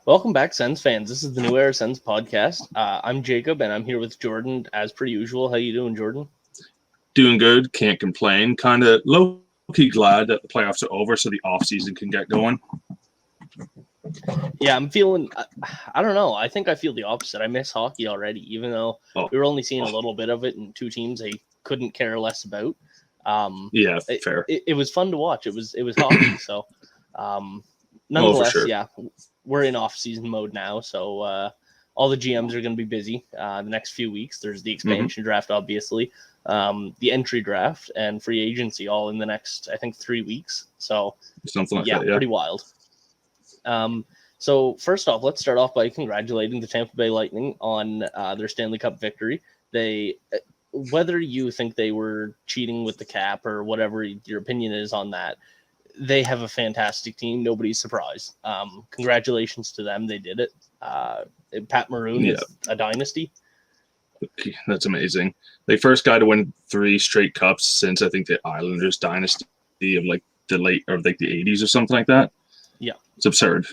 Welcome back, Sens fans. This is the new Era Sens Podcast. I'm Jacob, and I'm here with Jordan, as per usual. How you doing, Jordan? Doing good, can't complain. Kind of low-key glad that the playoffs are over so the off-season can get going. Yeah, I'm feeling, I don't know. I think I feel the opposite. I miss hockey already, even though we were only seeing a little bit of it and two teams I couldn't care less about. Fair. It was fun to watch. It was hockey. So, nonetheless, sure. Yeah, we're in off-season mode now. So, all the GMs are going to be busy the next few weeks. There's the expansion draft, obviously, the entry draft, and free agency all in the next, I think, 3 weeks. So, something like that, pretty wild. So first off, let's start off by congratulating the Tampa Bay Lightning on their Stanley Cup victory. They, whether you think they were cheating with the cap or whatever your opinion is on that, they have a fantastic team. Nobody's surprised. Congratulations to them. They did it. Pat Maroon is a dynasty. That's amazing. They first guy to win 3 straight cups since I think the Islanders dynasty of like the 80s or something like that. Yeah, it's absurd.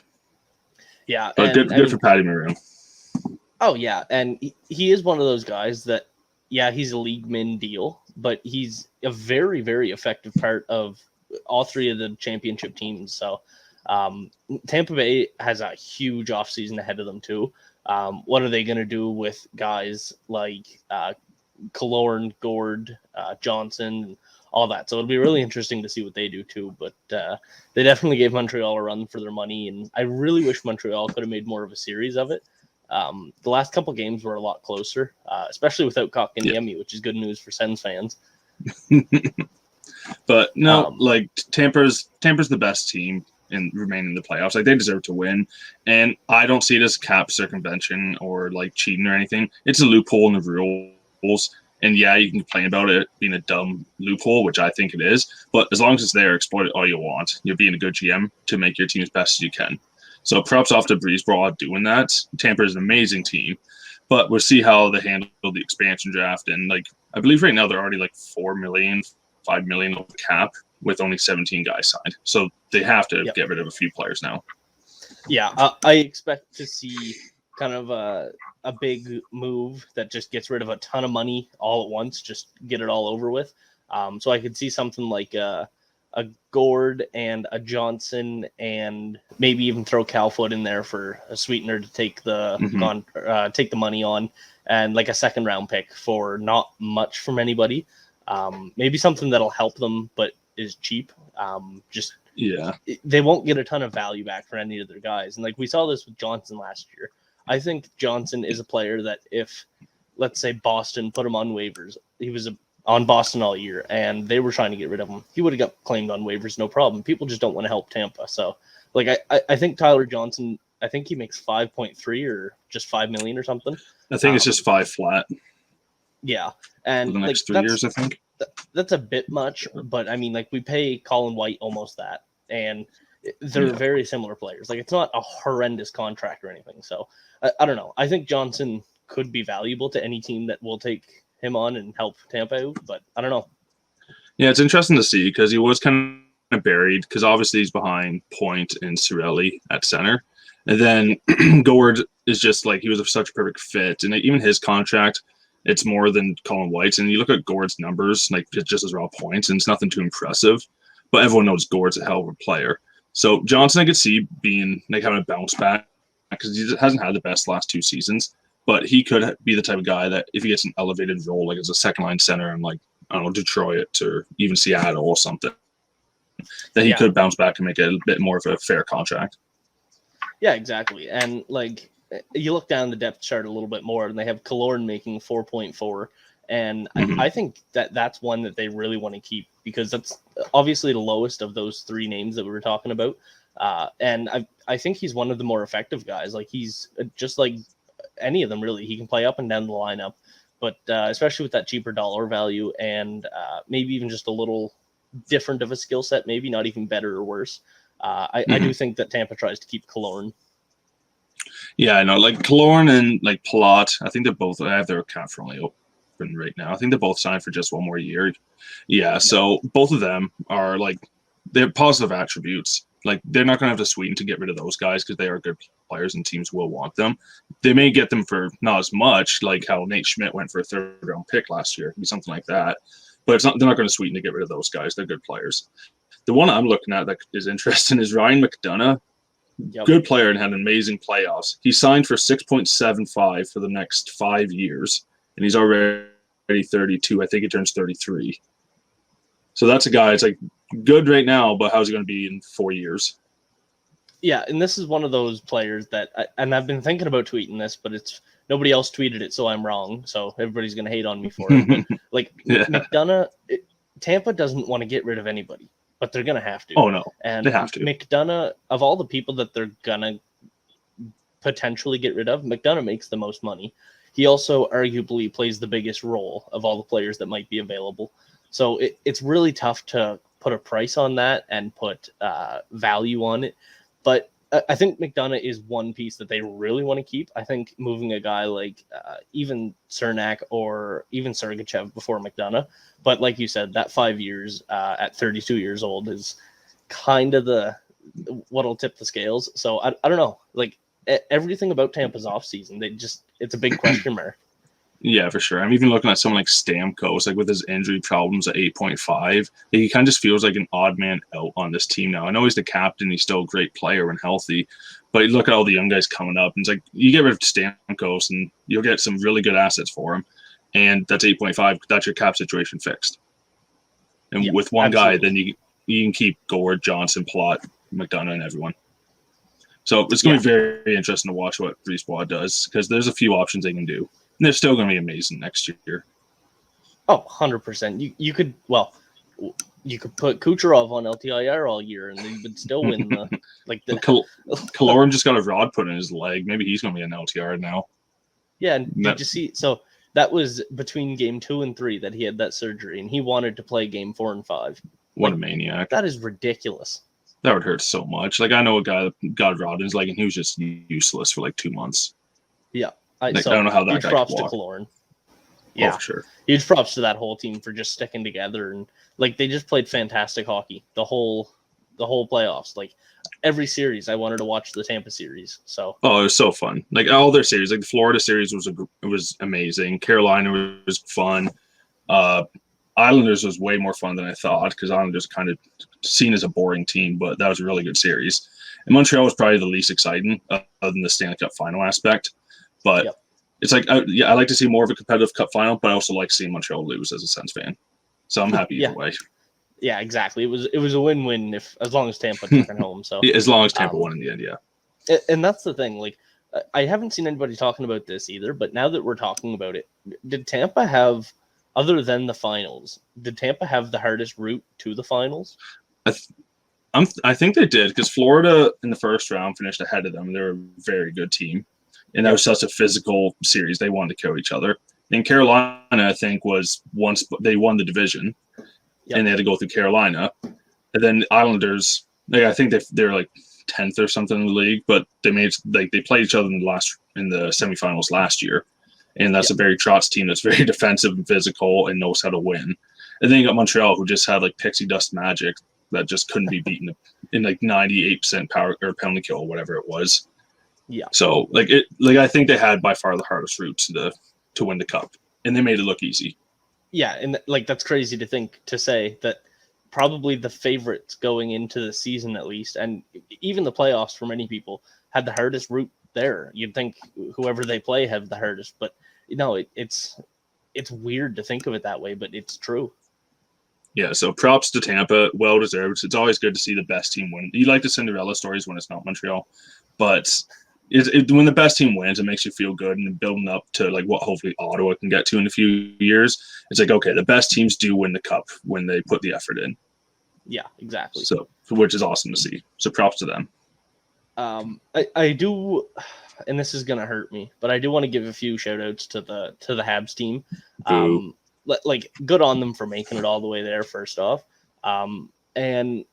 Yeah, but good for Patty Maroon. Oh yeah, and he is one of those guys that, he's a league min deal, but he's a very, very effective part of all 3 of the championship teams. So Tampa Bay has a huge offseason ahead of them too. What are they going to do with guys like Killorn, Gord, Johnson, all that? So it'll be really interesting to see what they do too. But they definitely gave Montreal a run for their money, and I really wish Montreal could have made more of a series of it. The last couple games were a lot closer, especially without Kotkaniemi, which is good news for Sens fans. But no, Tampa's the best team and remain in the playoffs. Like, they deserve to win, and I don't see it as cap circumvention or like cheating or anything. It's a loophole in the rules, and you can complain about it being a dumb loophole, which I think it is. But as long as it's there, exploit it all you want. You're being a good GM to make your team as best as you can. So props off to Breeze Broad doing that. Tampa is an amazing team, but we'll see how they handle the expansion draft. And I believe right now they're already like 4 million, 5 million over cap, with only 17 guys signed. So they have to get rid of a few players now. Yeah, I expect to see kind of a big move that just gets rid of a ton of money all at once, just get it all over with. So I could see something like a Gord and a Johnson, and maybe even throw Calfoot in there for a sweetener to take the take the money on, and like a second round pick for not much from anybody. Maybe something that'll help them, but is cheap. They won't get a ton of value back for any of their guys. And we saw this with Johnson last year. I think Johnson is a player that if, let's say, Boston put him on waivers, he was on Boston all year, and they were trying to get rid of him, he would have got claimed on waivers, no problem. People just don't want to help Tampa. So, I think Tyler Johnson, I think he makes 5.3 or just 5 million or something. I think it's just 5 flat. Yeah, and for the next 3 years, I think. That's a bit much, but I mean, we pay Colin White almost that, and they're very similar players. It's not a horrendous contract or anything. So I don't know. I think Johnson could be valuable to any team that will take him on and help Tampa out, but I don't know. Yeah, it's interesting to see because he was kind of buried because obviously he's behind Point and Cirelli at center. And then Gord is just he was such a perfect fit. And even his contract, it's more than Colin White's. And you look at Gord's numbers, just as raw points, and it's nothing too impressive. But everyone knows Gord's a hell of a player. So Johnson, I could see being having a bounce back because he hasn't had the best last 2 seasons. But he could be the type of guy that if he gets an elevated role, as a second line center in I don't know, Detroit or even Seattle or something, that he could bounce back and make it a bit more of a fair contract. Yeah, exactly. And you look down the depth chart a little bit more, and they have Killorn making 4.4, and I think that's one that they really want to keep because that's obviously the lowest of those 3 names that we were talking about. And I think he's one of the more effective guys. He's just like any of them, really. He can play up and down the lineup, but especially with that cheaper dollar value and maybe even just a little different of a skill set, maybe not even better or worse. I do think that Tampa tries to keep Killorn. Yeah, I know. Killorn and Palat, I think they both have their account friendly open right now. I think they're both signed for just 1 more year. Yeah, so both of them are they have positive attributes. Like, they're not going to have to sweeten to get rid of those guys because they are good players and teams will want them. They may get them for not as much, like how Nate Schmidt went for a third-round pick last year, something like that. But they're not going to sweeten to get rid of those guys. They're good players. The one I'm looking at that is interesting is Ryan McDonough. Yep. Good player and had amazing playoffs. He signed for $6.75 for the next 5 years, and he's already 32. I think he turns 33. So that's a guy. It's like good right now, but how's he going to be in 4 years? Yeah, and this is one of those players that, and I've been thinking about tweeting this, but it's nobody else tweeted it, so I'm wrong. So everybody's going to hate on me for it. Like McDonough, Tampa doesn't want to get rid of anybody, but they're going to have to. Oh no, and they have to. McDonough, of all the people that they're going to potentially get rid of, McDonough makes the most money. He also arguably plays the biggest role of all the players that might be available. So it's really tough to put a price on that and put value on it. But I think McDonough is one piece that they really want to keep. I think moving a guy like even Cernak or even Sergachev before McDonough. But like you said, that 5 years at 32 years old is kind of what'll tip the scales. So I don't know. Like everything about Tampa's offseason, it's a big question mark. Yeah, for sure. I'm even looking at someone like Stamkos, like with his injury problems at 8.5. He kind of just feels like an odd man out on this team now. I know he's the captain. He's still a great player when healthy. But you look at all the young guys coming up, and it's like you get rid of Stamkos, and you'll get some really good assets for him. And that's 8.5. That's your cap situation fixed. And with one guy, then you can keep Gord, Johnson, Plot, McDonough, and everyone. So it's going to be very interesting to watch what Free Squad does because there's a few options they can do. And they're still going to be amazing next year. Oh, 100%. You could put Kucherov on LTIR all year and they would still win Kaloran just got a rod put in his leg. Maybe he's going to be an LTIR now. Yeah, and did you see? So that was between game 2 and 3 that he had that surgery, and he wanted to play game 4 and 5. What a maniac. That is ridiculous. That would hurt so much. Like, I know a guy that got rod in his leg, and he was just useless for like 2 months. Yeah. I don't know how that huge guy props could to walk. Kaloran. Yeah, for sure. Huge props to that whole team for just sticking together and they just played fantastic hockey the whole playoffs. Like every series, I wanted to watch the Tampa series. So it was so fun. Like all their series, like the Florida series was amazing. Carolina was fun. Islanders was way more fun than I thought because Islanders kind of seen as a boring team, but that was a really good series. And Montreal was probably the least exciting other than the Stanley Cup final aspect. But it's like, I like to see more of a competitive cup final, but I also like seeing Montreal lose as a Sens fan. So I'm happy either way. Yeah, exactly. It was a win-win as long as Tampa took it home. So as long as Tampa won in the end, yeah. And that's the thing. Like, I haven't seen anybody talking about this either, but now that we're talking about it, did Tampa have, other than the finals, did Tampa have the hardest route to the finals? I think they did because Florida in the first round finished ahead of them. They're a very good team. And that was such a physical series. They wanted to kill each other. And Carolina, I think, was once they won the division, and they had to go through Carolina. And then Islanders, I think they're like 10th or something in the league, but they played each other in the semifinals last year. And that's a very Trotz team that's very defensive and physical and knows how to win. And then you got Montreal, who just had like pixie dust magic that just couldn't be beaten in like 98% power or penalty kill or whatever it was. Yeah. So I think they had by far the hardest route to win the cup, and they made it look easy. Yeah, and that's crazy to say that probably the favorites going into the season at least, and even the playoffs for many people had the hardest route there. You'd think whoever they play have the hardest, but it's weird to think of it that way, but it's true. Yeah, so props to Tampa, well deserved. It's always good to see the best team win. You like the Cinderella stories when it's not Montreal, but when the best team wins, it makes you feel good, and building up to like what hopefully Ottawa can get to in a few years. It's like, okay, the best teams do win the cup when they put the effort in. Yeah, exactly. So, which is awesome to see. So props to them. I do, and this is gonna hurt me, but I do want to give a few shout outs to the Habs team. Like good on them for making it all the way there, first off. And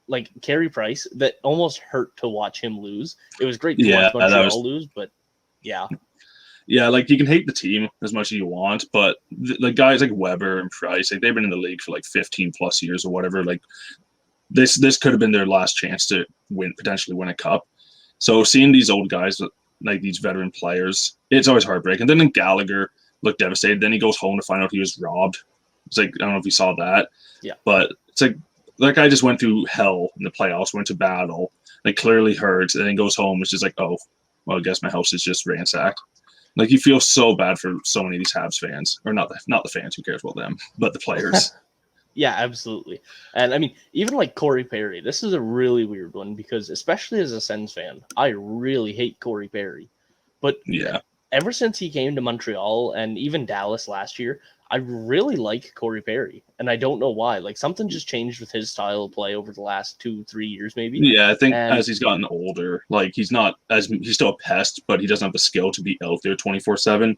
like Carey Price, that almost hurt to watch him lose. It was great to watch Montreal lose, but yeah. Yeah, like you can hate the team as much as you want, but like guys like Weber and Price, like they've been in the league for like 15 plus years or whatever. Like this could have been their last chance to potentially win a cup. So seeing these old guys, like these veteran players, it's always heartbreaking. And then Gallagher looked devastated. Then he goes home to find out he was robbed. It's like, I don't know if you saw that. Yeah. But it's like that guy just went through hell in the playoffs, went to battle, like clearly hurt, and then goes home. It's just like, oh, well, I guess my house is just ransacked. Like, you feel so bad for so many of these Habs fans, or not the fans. Who cares about them? But the players. Yeah, absolutely. And I mean, even like Corey Perry, this is a really weird one because, especially as a Sens fan, I really hate Corey Perry. But yeah, ever since he came to Montreal and even Dallas last year, I really like Corey Perry. And I don't know why. Like, something just changed with his style of play over the last 2-3 years, maybe. Yeah, I think as he's gotten older, like he's still a pest, but he doesn't have the skill to be out there 24/7.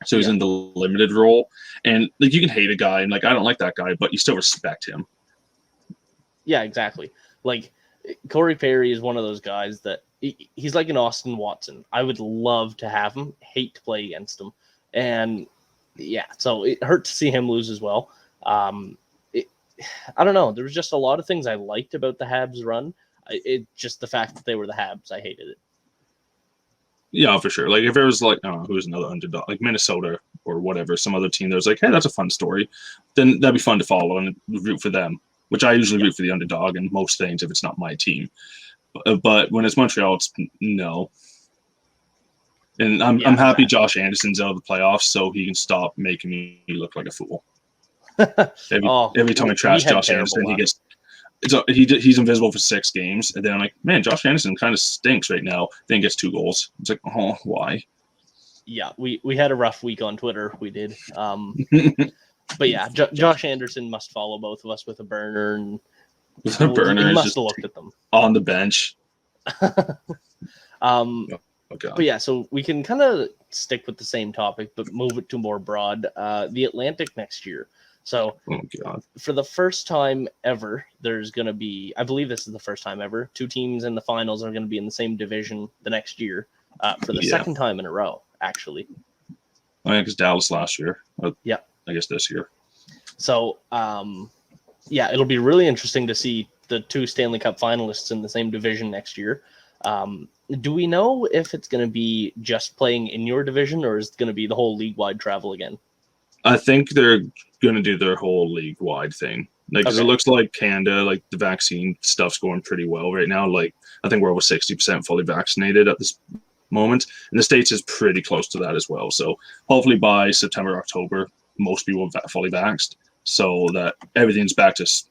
So he's in the limited role, and like you can hate a guy, and like I don't like that guy, but you still respect him. Yeah, exactly. Like Corey Perry is one of those guys that he's like an Austin Watson. I would love to have him, hate to play against him, and yeah, so it hurt to see him lose as well. I don't know. There was just a lot of things I liked about the Habs run. It just the fact that they were the Habs, I hated it. Yeah, for sure. Like if it was like, I don't know, who's another underdog, like Minnesota or whatever, some other team that was like, hey, that's a fun story, then that'd be fun to follow and root for them, which I usually root for the underdog in most things if it's not my team. But when it's Montreal, it's no. And I'm happy Josh Anderson's out of the playoffs so he can stop making me look like a fool. Every time I trash Josh Anderson, he's invisible for 6 games, and then I'm like, man, Josh Anderson kind of stinks right now. Then gets 2 goals. It's like, oh, why? Yeah, we had a rough week on Twitter. We did, but yeah, Josh Anderson must follow both of us with a burner, and with a burner, he must have looked at them on the bench. Okay. But yeah, so we can kind of stick with the same topic, but move it to more broad. The Atlantic next year. So for the first time ever, there's going to be, I believe this is the first time ever, 2 teams in the finals are going to be in the same division the next year for the second time in a row, actually. I think it's Dallas last year. Yeah. I guess this year. So, yeah, it'll be really interesting to see the 2 Stanley Cup finalists in the same division next year. Do we know if it's going to be just playing in your division or is it going to be the whole league-wide travel again? I think they're going to do their whole league-wide thing. Like, because it looks like Canada, like the vaccine stuff's going pretty well right now. Like, I think we're over 60% fully vaccinated at this moment. And the States is pretty close to that as well. So hopefully by September, October, most people are fully vaxxed so that everything's back to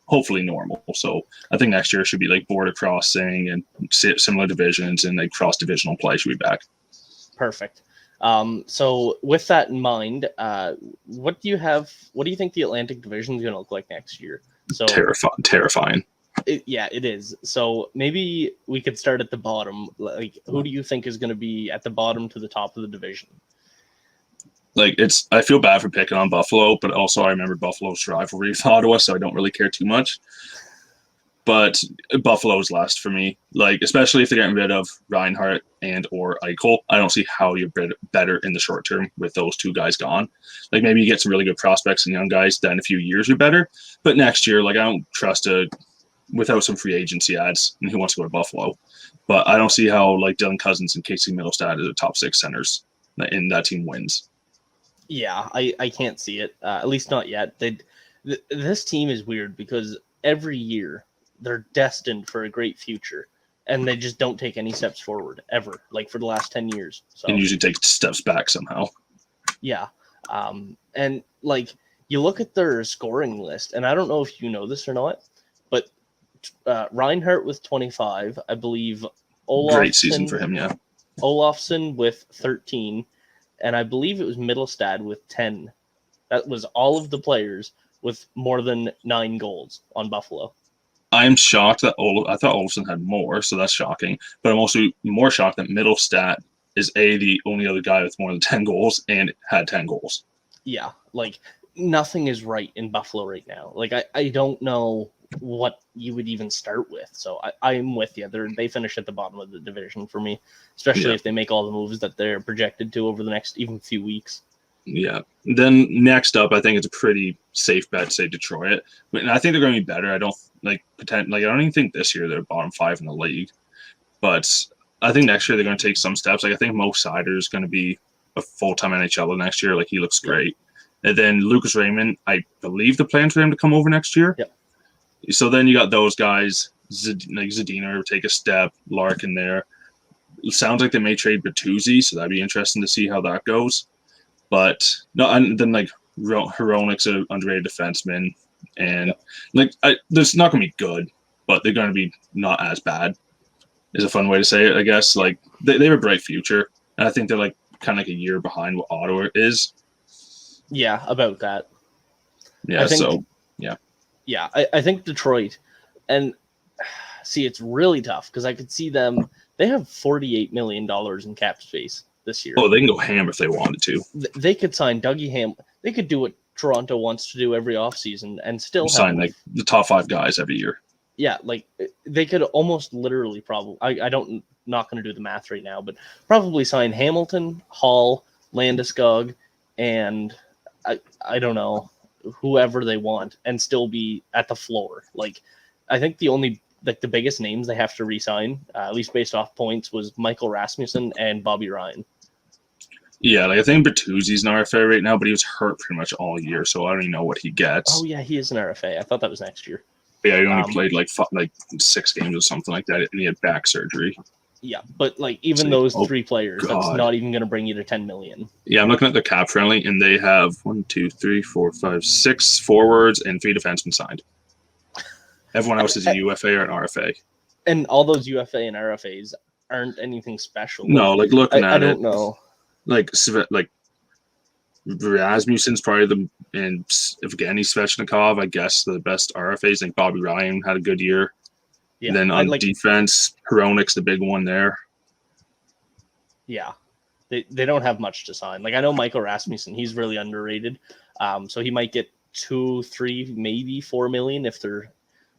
hopefully normal. So I think next year should be like border crossing and similar divisions and like cross-divisional play should be back. Perfect. So with that in mind, what do you think the Atlantic Division is going to look like next year? So terrifying. It is. So maybe we could start at the bottom. Like, who do you think is going to be at the bottom to the top of the division? Like, I feel bad for picking on Buffalo, but also I remember Buffalo's rivalry with Ottawa, so I don't really care too much. But Buffalo's last for me. Like, especially if they're getting rid of Reinhart and or Eichel, I don't see how you're better in the short term with those 2 guys gone. Like, maybe you get some really good prospects and young guys, then in a few years you're better. But next year, like, I don't trust without some free agency ads, and who wants to go to Buffalo. But I don't see how, like, Dylan Cousins and Casey Middlestad are the top 6 centers, and that team wins. Yeah, I can't see it, at least not yet. This team is weird because every year they're destined for a great future, and they just don't take any steps forward ever, like for the last 10 years. So, and usually take steps back somehow. Yeah. And like you look at their scoring list, and I don't know if you know this or not, but Reinhart with 25, I believe. Great season for him, yeah. Olofsson with 13, and I believe it was Middlestad with 10. That was all of the players with more than 9 goals on Buffalo. I'm shocked that I thought Olofsson had more, so that's shocking. But I'm also more shocked that Middlestad is the only other guy with more than 10 goals and had 10 goals. Yeah, like nothing is right in Buffalo right now. Like I don't know what you would even start with. So I'm with you. They finish at the bottom of the division for me, especially if they make all the moves that they're projected to over the next even few weeks. Yeah. Then next up, I think it's a pretty safe bet to say Detroit. And I think they're going to be better. I don't I don't even think this year they're bottom 5 in the league. But I think next year they're going to take some steps. Like I think Mo Seider is going to be a full-time NHLer next year. Like he looks great. And then Lucas Raymond, I believe the plan for him to come over next year. Yep. So then you got those guys, like Zadina take a step, Larkin there. It sounds like they may trade Bertuzzi, so that'd be interesting to see how that goes. But no, and then like Hronik's an underrated defenseman, and there's not going to be good, but they're going to be not as bad. Is a fun way to say it, I guess. Like they have a bright future, and I think they're like kind of like a year behind what Ottawa is. Yeah, about that. Yeah. I think Detroit, and see, it's really tough because I could see them. They have $48 million in cap space this year. Oh, they can go ham if they wanted to. They could sign Dougie Ham. They could do what Toronto wants to do every offseason and still sign like the top 5 guys every year. Yeah, like they could almost literally probably. Not going to do the math right now, but probably sign Hamilton, Hall, Landeskog, and I don't know, whoever they want, and still be at the floor. Like I think the biggest names they have to re-sign, at least based off points, was Michael Rasmussen and Bobby Ryan. Yeah, like I think Bertuzzi's an RFA right now, but he was hurt pretty much all year, so I don't even know what he gets. Oh yeah, he is an RFA. I thought that was next year. Yeah, he only played like 6 games or something like that, and he had back surgery. Yeah, but like even those 3 players, that's not even going to bring you to $10 million. Yeah, I'm looking at the cap friendly, and they have 6 forwards and 3 defensemen signed. Everyone else is a UFA or an RFA. And all those UFA and RFAs aren't anything special. No, like looking at it, I don't know. Like Rasmussen's probably and Evgeny Svechnikov, I guess, the best RFAs. I think Bobby Ryan had a good year. Yeah, and then on defense, Hronik's the big one there. Yeah. They don't have much to sign. Like I know Michael Rasmussen, he's really underrated. So he might get 2, 3, maybe $4 million if they're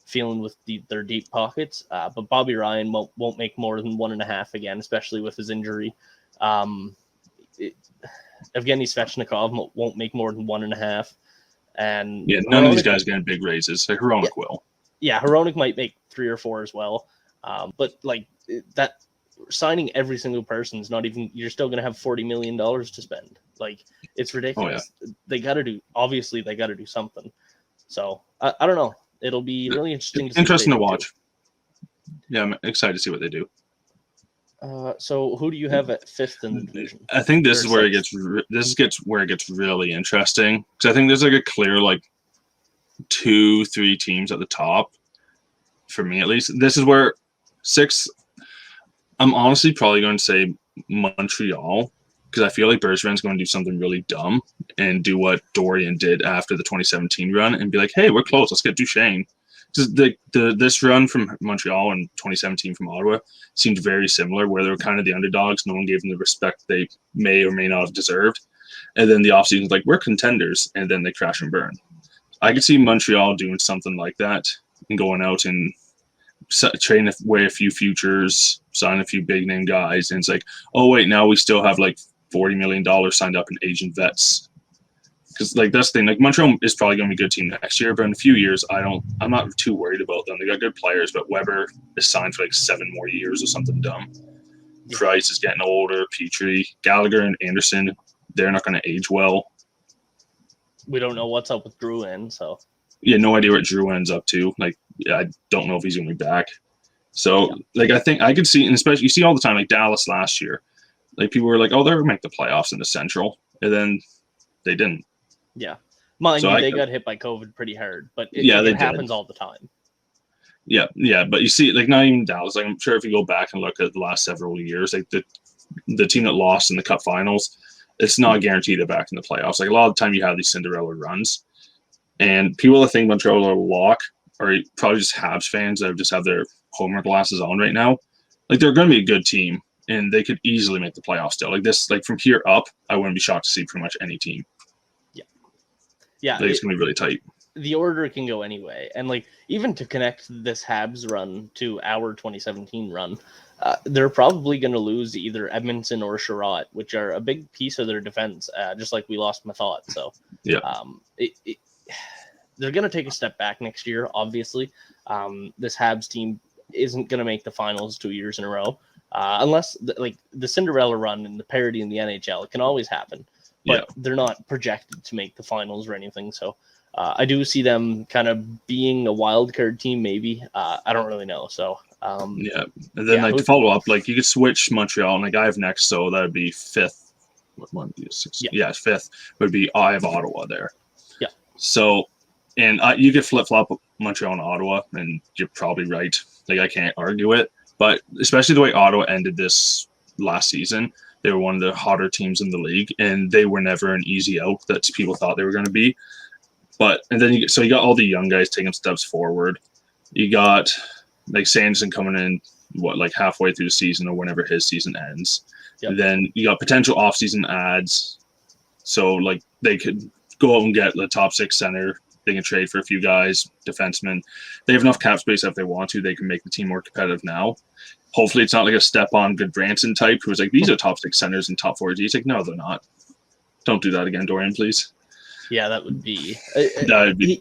feeling with their deep pockets. But Bobby Ryan won't make more than 1.5 again, especially with his injury. Evgeny Svechnikov won't make more than 1.5. And yeah, none of these guys getting big raises. Like Hronik will. Yeah, Hronik might make 3 or 4 as well. But like that, signing every single person is not even. You're still going to have $40 million to spend. Like it's ridiculous. Oh, yeah. They got to do something. So I don't know. It'll be really interesting. To watch. Yeah, I'm excited to see what they do. So who do you have at 5th in the division? I think this is where it gets really interesting, because I think there's like a clear 2-3 teams at the top for me, at least. This is where 6. I'm honestly probably going to say Montreal, because I feel like Bergeron's going to do something really dumb and do what Dorian did after the 2017 run and be like, hey, we're close. Let's get Duchesne. This run from Montreal and 2017 from Ottawa seemed very similar, where they were kind of the underdogs. No one gave them the respect they may or may not have deserved. And then the offseason was like, we're contenders, and then they crash and burn. I could see Montreal doing something like that and going out and trading away a few futures, sign a few big-name guys, and it's like, oh, wait, now we still have like $40 million signed up in agent vets. Because that's the thing. Like Montreal is probably going to be a good team next year, but in a few years, I'm not too worried about them. They got good players, but Weber is signed for 7 more years or something dumb. Yeah. Price is getting older. Petrie, Gallagher, and Anderson, they're not going to age well. We don't know what's up with Drouin, so yeah, no idea what Drouin's up to. I don't know if he's going to be back. So I think I could see, and especially you see all the time, like Dallas last year, people were like, oh, they'll make the playoffs in the Central, and then they didn't. Yeah. Mind you, they got hit by COVID pretty hard, but it happens all the time. Yeah, but you see, not even Dallas. I'm sure if you go back and look at the last several years, the team that lost in the Cup Finals, it's not guaranteed they're back in the playoffs. A lot of the time you have these Cinderella runs, and people that think Montreal are a lock are probably just Habs fans that just have their homer glasses on right now. They're going to be a good team, and they could easily make the playoffs still. From here up, I wouldn't be shocked to see pretty much any team. Yeah, it's going to be really tight. the order can go anyway. And like, even to connect this Habs run to our 2017 run, they're probably going to lose either Edmondson or Sherratt, which are a big piece of their defense, just like we lost Mathot. So yeah, they're going to take a step back next year, obviously. This Habs team isn't going to make the finals 2 years in a row, unless the Cinderella run and the parity in the NHL. It can always happen, but they're not projected to make the finals or anything. So I do see them kind of being a wild card team, maybe. I don't really know. So and then to follow up, like you could switch Montreal, and like I have next, so that would be fifth. What one? Sixth? Yeah, fifth would be I have Ottawa there. Yeah. So, and you could flip flop Montreal and Ottawa, and you're probably right. Like I can't argue it, but especially the way Ottawa ended this last season, they were one of the hotter teams in the league, and they were never an easy out that people thought they were going to be. But and then you got all the young guys taking steps forward. You got like Sanderson coming in like halfway through the season or whenever his season ends. Yep. And then you got potential off-season ads, so like they could go out and get the top 6 center. They can trade for a few guys, defensemen. They have enough cap space if they want to. They can make the team more competitive now. Hopefully, it's not like a step-on Goodbranson type who's like, these are top 6 centers and top 4 Ds. Like, no, they're not. Don't do that again, Dorian, please. Yeah, that would be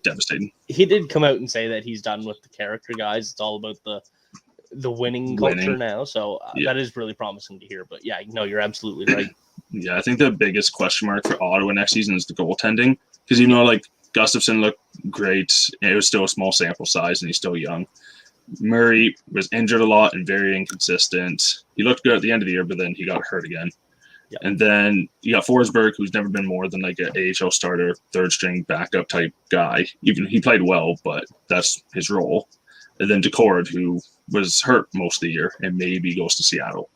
devastating. He did come out and say that he's done with the character guys. It's all about the winning culture now. So that is really promising to hear. But yeah, no, you're absolutely right. Yeah, I think the biggest question mark for Ottawa next season is the goaltending. Because, like Gustafsson looked great. It was still a small sample size, and he's still young. Murray was injured a lot and very inconsistent. He looked good at the end of the year, but then he got hurt again. Yep. And then you got Forsberg, who's never been more than like an AHL starter, third string backup type guy. Even he played well, but that's his role. And then Decord, who was hurt most of the year and maybe goes to Seattle.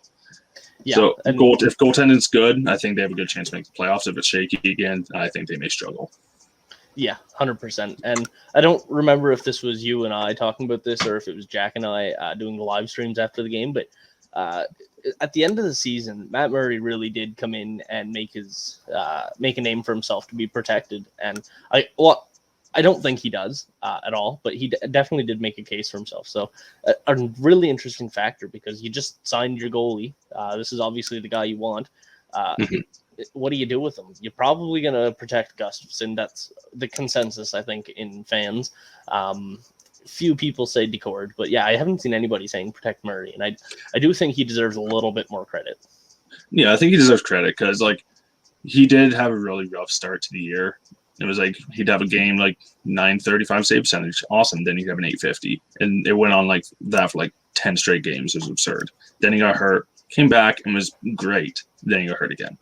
Yeah, so if goaltending's good, I think they have a good chance to make the playoffs. If it's shaky again, I think they may struggle. Yeah, 100%. And I don't remember if this was you and I talking about this or if it was Jack and I doing the live streams after the game, but at the end of the season, Matt Murray really did come in and make a name for himself to be protected. And I don't think he does at all, but he definitely did make a case for himself. So a really interesting factor because you just signed your goalie. This is obviously the guy you want. What do you do with him? You're probably going to protect Gustafsson. That's the consensus, I think, in fans. Few people say Decord, but yeah, I haven't seen anybody saying protect Murray, and I do think he deserves a little bit more credit. Yeah, I think he deserves credit because like he did have a really rough start to the year. It was like he'd have a game like 935 save percentage, awesome. Then he'd have an 850, and it went on like that for like 10 straight games. It was absurd. Then he got hurt, came back, and was great. Then he got hurt again.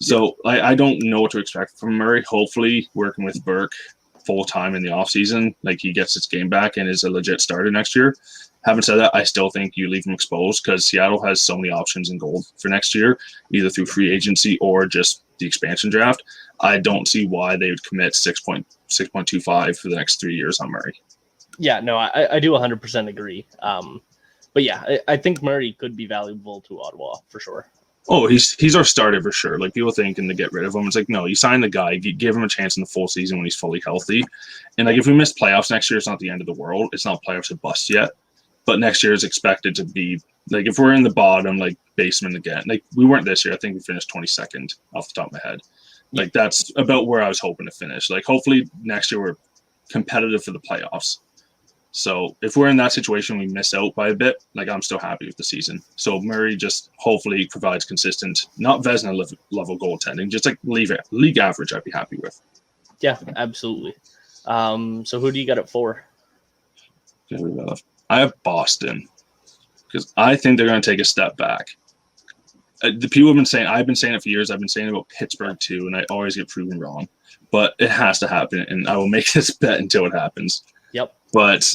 So I don't know what to expect from Murray. Hopefully, working with Burke full time in the offseason, like he gets his game back and is a legit starter next year. Having said that, I still think you leave him exposed because Seattle has so many options in gold for next year, either through free agency or just the expansion draft. I don't see why they would commit 6.25 for the next 3 years on Murray. Yeah, no, I do 100% agree. But yeah, I think Murray could be valuable to Ottawa for sure. Oh, he's our starter for sure. Like people thinking to get rid of him. It's like, no, you sign the guy, give him a chance in the full season when he's fully healthy. And like if we miss playoffs next year, it's not the end of the world. It's not playoffs at bust yet. But next year is expected to be like if we're in the bottom, like basement again. Like we weren't this year. I think we finished 22nd off the top of my head. Like that's about where I was hoping to finish. Like hopefully next year we're competitive for the playoffs. So if we're in that situation, we miss out by a bit, like I'm still happy with the season. So Murray just hopefully provides consistent, not Vezina level goaltending, just like league average I'd be happy with. Yeah, absolutely. So who do you got it for? I have Boston because I think they're going to take a step back. The people have been saying, I've been saying it for years. I've been saying about Pittsburgh too, and I always get proven wrong. But it has to happen, and I will make this bet until it happens. Yep. But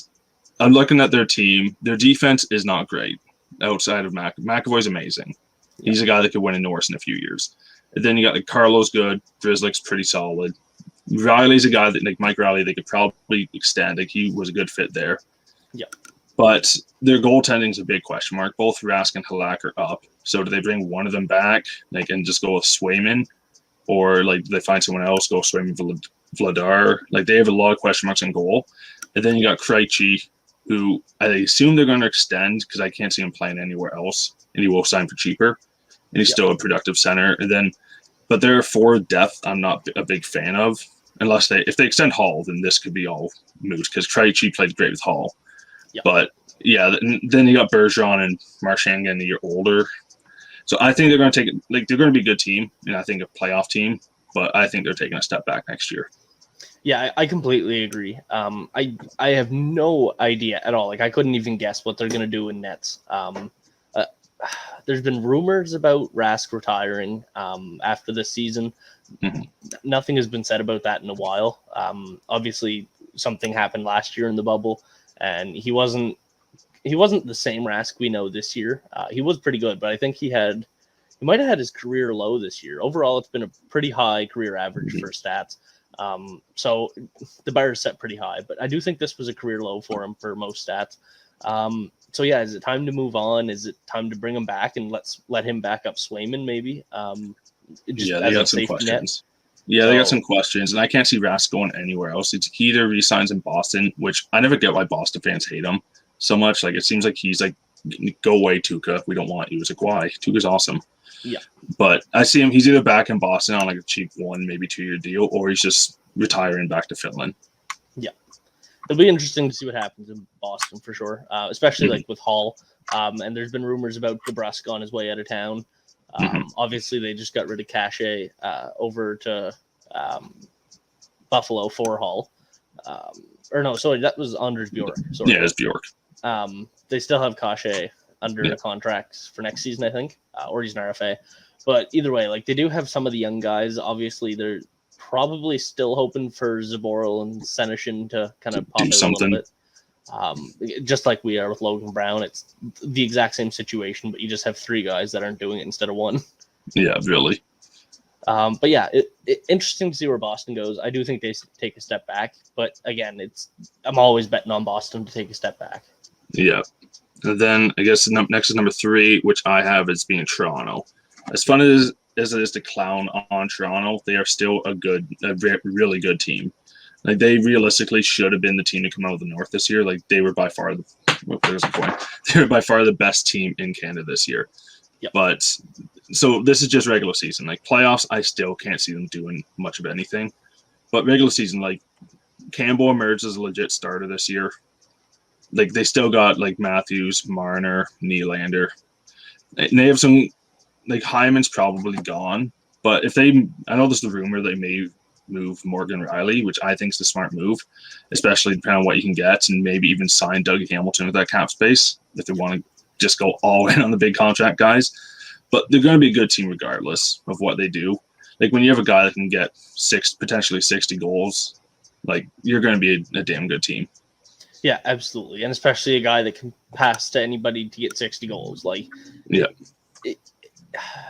I'm looking at their team. Their defense is not great outside of McAvoy's amazing. He's a guy that could win in Norris in a few years. And then you got like Carlo's good. Drizzlick's pretty solid. Riley's a guy that like Mike Riley, they could probably extend. Like he was a good fit there. Yep. But their goaltending is a big question mark. Both Rask and Halak are up. So do they bring one of them back? Like and just go with Swayman, or like they find someone else, go Swayman, Vladar. Like, they have a lot of question marks in goal. And then you got Krejci, who I assume they're going to extend because I can't see him playing anywhere else. And he will sign for cheaper. And he's still a productive center. And then, but their forward depth, I'm not a big fan of. Unless if they extend Hall, then this could be all moot because Krejci played great with Hall. Yep. But yeah, then you got Bergeron and Marchand getting a year older. So I think they're going to they're going to be a good team, and I think a playoff team, but I think they're taking a step back next year. Yeah, I completely agree. I have no idea at all. Like, I couldn't even guess what they're going to do in nets. There's been rumors about Rask retiring after this season. Mm-hmm. Nothing has been said about that in a while. Obviously, something happened last year in the bubble, and he wasn't the same Rask we know this year. He was pretty good, but I think he might have had his career low this year. Overall, it's been a pretty high career average for stats. So the bar is set pretty high, but I do think this was a career low for him for most stats. So yeah, is it time to move on? Is it time to bring him back and let him back up Swayman maybe? They got some questions. Yeah, they got some questions, and I can't see Rask going anywhere else. He either resigns in Boston, which I never get why Boston fans hate him so much. Like, it seems like he's like, go away, Tuukka. We don't want you. It's like, why? Tuukka's awesome. Yeah. But I see him, he's either back in Boston on like a cheap 1, maybe 2-year deal, or he's just retiring back to Finland. Yeah. It'll be interesting to see what happens in Boston for sure, especially like with Hall. And there's been rumors about DeBrusk on his way out of town. Obviously, they just got rid of Cachet over to Buffalo for Hall. That was Anders Bjork. Sorry. Yeah, it's Bjork. They still have Cachet under the contract for next season, I think, or he's an RFA. But either way, like, they do have some of the young guys. Obviously, they're probably still hoping for Zaboral and Senyshyn to kind of pop out something. A little bit. Just like we are with Logan Brown, it's the exact same situation, but you just have 3 guys that aren't doing it instead of 1. Yeah, really. But yeah, interesting to see where Boston goes. I do think they take a step back, but again, I'm always betting on Boston to take a step back. Yeah. And then I guess next is number 3, which I have as being Toronto. As fun as it is to clown on Toronto, they are still a really good team. Like, they realistically should have been the team to come out of the North this year. Like, they were by far the best team in Canada this year. Yep. But so this is just regular season. Like, playoffs, I still can't see them doing much of anything. But regular season, like, Campbell emerged as a legit starter this year. Like, they still got like Matthews, Marner, Nylander, and they have some. Like, Hyman's probably gone, but I know there's the rumor they may move Morgan Riley, which I think is the smart move, especially depending on what you can get, and maybe even sign Doug Hamilton with that cap space if they want to just go all in on the big contract guys. But they're going to be a good team regardless of what they do. Like, when you have a guy that can get potentially 60 goals, like, you're going to be a damn good team. Yeah, absolutely, and especially a guy that can pass to anybody to get 60 goals. Like, yeah.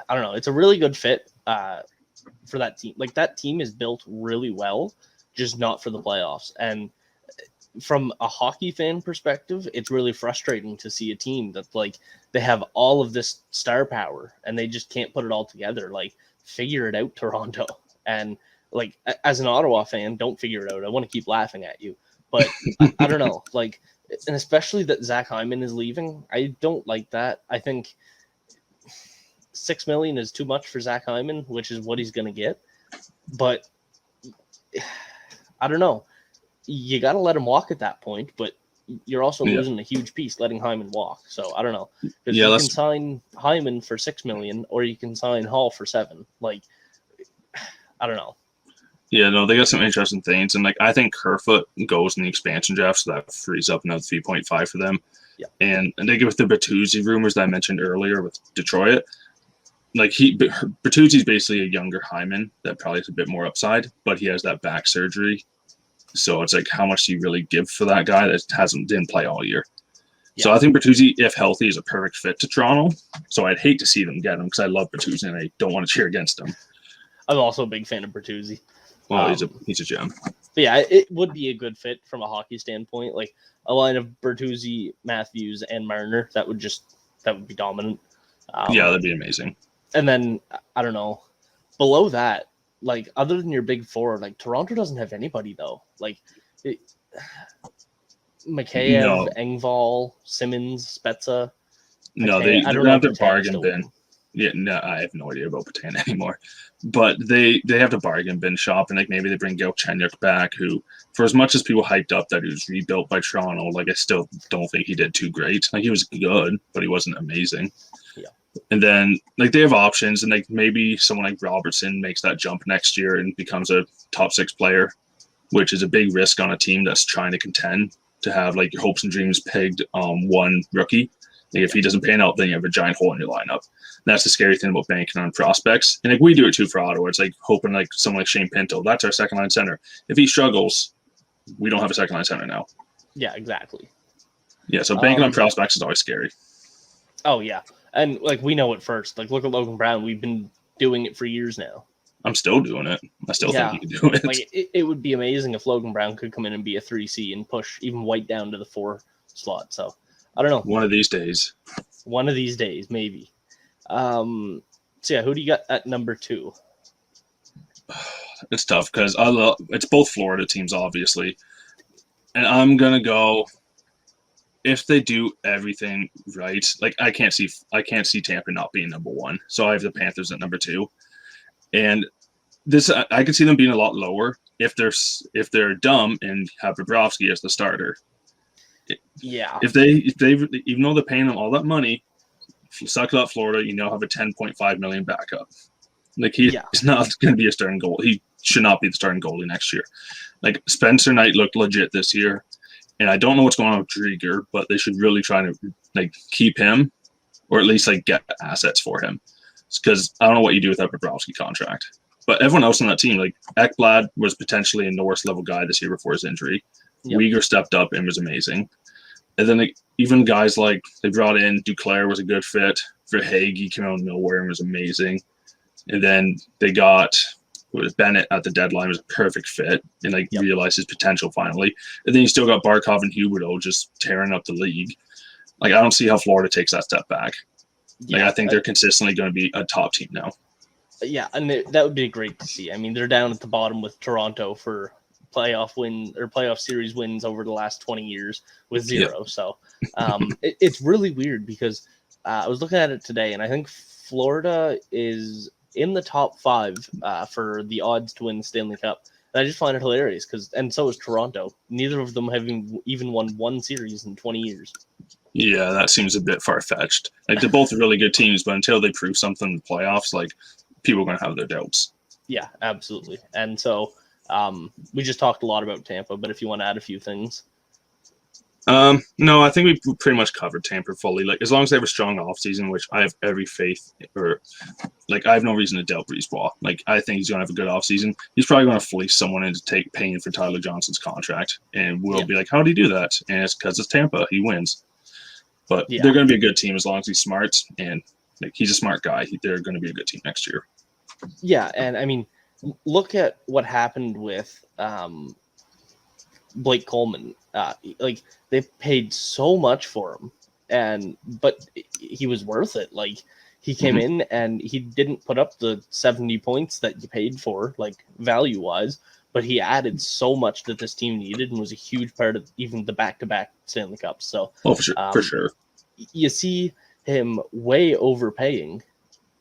I don't know. It's a really good fit for that team. Like, that team is built really well, just not for the playoffs. And from a hockey fan perspective, it's really frustrating to see a team that, like, they have all of this star power and they just can't put it all together. Like, figure it out, Toronto. And, like, as an Ottawa fan, don't figure it out. I want to keep laughing at you. But I don't know. Like, and especially that Zach Hyman is leaving. I don't like that. I think $6 million is too much for Zach Hyman, which is what he's going to get. But I don't know. You got to let him walk at that point, but you're also losing a huge piece letting Hyman walk. So I don't know. Because you can sign Hyman for $6 million, or you can sign Hall for $7 million. Like, I don't know. Yeah, no, they got some interesting things, and like, I think Kerfoot goes in the expansion draft, so that frees up another 3.5 for them. Yeah, and they get with the Bertuzzi rumors that I mentioned earlier with Detroit. Like, Bertuzzi's basically a younger Hyman that probably has a bit more upside, but he has that back surgery. So it's like, how much do you really give for that guy that didn't play all year? Yeah. So I think Bertuzzi, if healthy, is a perfect fit to Toronto. So I'd hate to see them get him because I love Bertuzzi and I don't want to cheer against him. I'm also a big fan of Bertuzzi. Well, he's a gem. But yeah, it would be a good fit from a hockey standpoint. Like, a line of Bertuzzi, Matthews, and Marner, that would be dominant. Yeah, that'd be amazing. And then, I don't know, below that, like other than your big four, like Toronto doesn't have anybody though. Like Mikheyev, No, Engvall, Simmons, Spezza. no, Patay. I they're don't gonna know have if their Patay's bargain still bin. with them. Yeah, no, I have no idea about Patan anymore. But they have the bargain bin shop, and like maybe they bring Galchenyuk back, who, for as much as people hyped up that he was rebuilt by Toronto, like I still don't think he did too great. Like he was good, but he wasn't amazing. Yeah. And then like they have options, and like maybe someone like Robertson makes that jump next year and becomes a top 6 player, which is a big risk on a team that's trying to contend to have like your hopes and dreams pegged on one rookie. Like if he doesn't pan out, then you have a giant hole in your lineup. That's the scary thing about banking on prospects. And like we do it too for Ottawa. It's like hoping like someone like Shane Pinto, that's our second line center. If he struggles, we don't have a second line center now. Yeah, exactly. Yeah, so banking on prospects is always scary. Oh yeah. And like we know it first. Like look at Logan Brown. We've been doing it for years now. I'm still doing it. I still think he can do it. Like it would be amazing if Logan Brown could come in and be a 3C and push even White down to the 4 slot. So I don't know. One of these days. One of these days, maybe. So yeah, who do you got at number 2? It's tough because it's both Florida teams, obviously. And I'm gonna go if they do everything right. Like I can't see Tampa not being number 1. So I have the Panthers at number 2. And this I could see them being a lot lower if they're dumb and have Bobrovsky as the starter. Yeah. If they even though they're paying them all that money, if you suck it up Florida, you now have a $10.5 million backup. Like he's not going to be a starting goal. He should not be the starting goalie next year. Like Spencer Knight looked legit this year, and I don't know what's going on with Drieger, but they should really try to like keep him, or at least like get assets for him, because I don't know what you do with that Bobrovsky contract. But everyone else on that team, like Ekblad was potentially a Norris level guy this year before his injury. Yep. Uyghur stepped up and was amazing. And then like, even guys like they brought in Duclair was a good fit. Verhaeghe, he came out of nowhere and was amazing. And then they got Bennett at the deadline was a perfect fit and like realized his potential finally. And then you still got Barkov and Huberdeau just tearing up the league. Like I don't see how Florida takes that step back. Like I think they're consistently going to be a top team now. Yeah, and that would be great to see. I mean, they're down at the bottom with Toronto for playoff series wins over the last 20 years with 0. Yeah. So it's really weird because I was looking at it today, and I think Florida is in the top 5 for the odds to win the Stanley Cup. And I just find it hilarious and so is Toronto. Neither of them have even won one series in 20 years. Yeah, that seems a bit far-fetched. Like they're both really good teams, but until they prove something in the playoffs, like people are going to have their doubts. Yeah, absolutely. And so we just talked a lot about Tampa, but if you want to add a few things. No, I think we pretty much covered Tampa fully. Like as long as they have a strong offseason, which I have every faith, or like I have no reason to doubt Brisebois. Like I think he's going to have a good offseason. He's probably going to fleece someone into paying for Tyler Johnson's contract, and we'll be like, how did he do that? And it's because it's Tampa. He wins. But they're going to be a good team as long as he's smart, and like he's a smart guy. They're going to be a good team next year. Yeah, and I mean, look at what happened with Blake Coleman. Like they paid so much for him, but he was worth it. Like he came in and he didn't put up the 70 points that you paid for, like value wise, but he added so much that this team needed and was a huge part of even the back-to-back Stanley Cups. So for sure. You see him way overpaying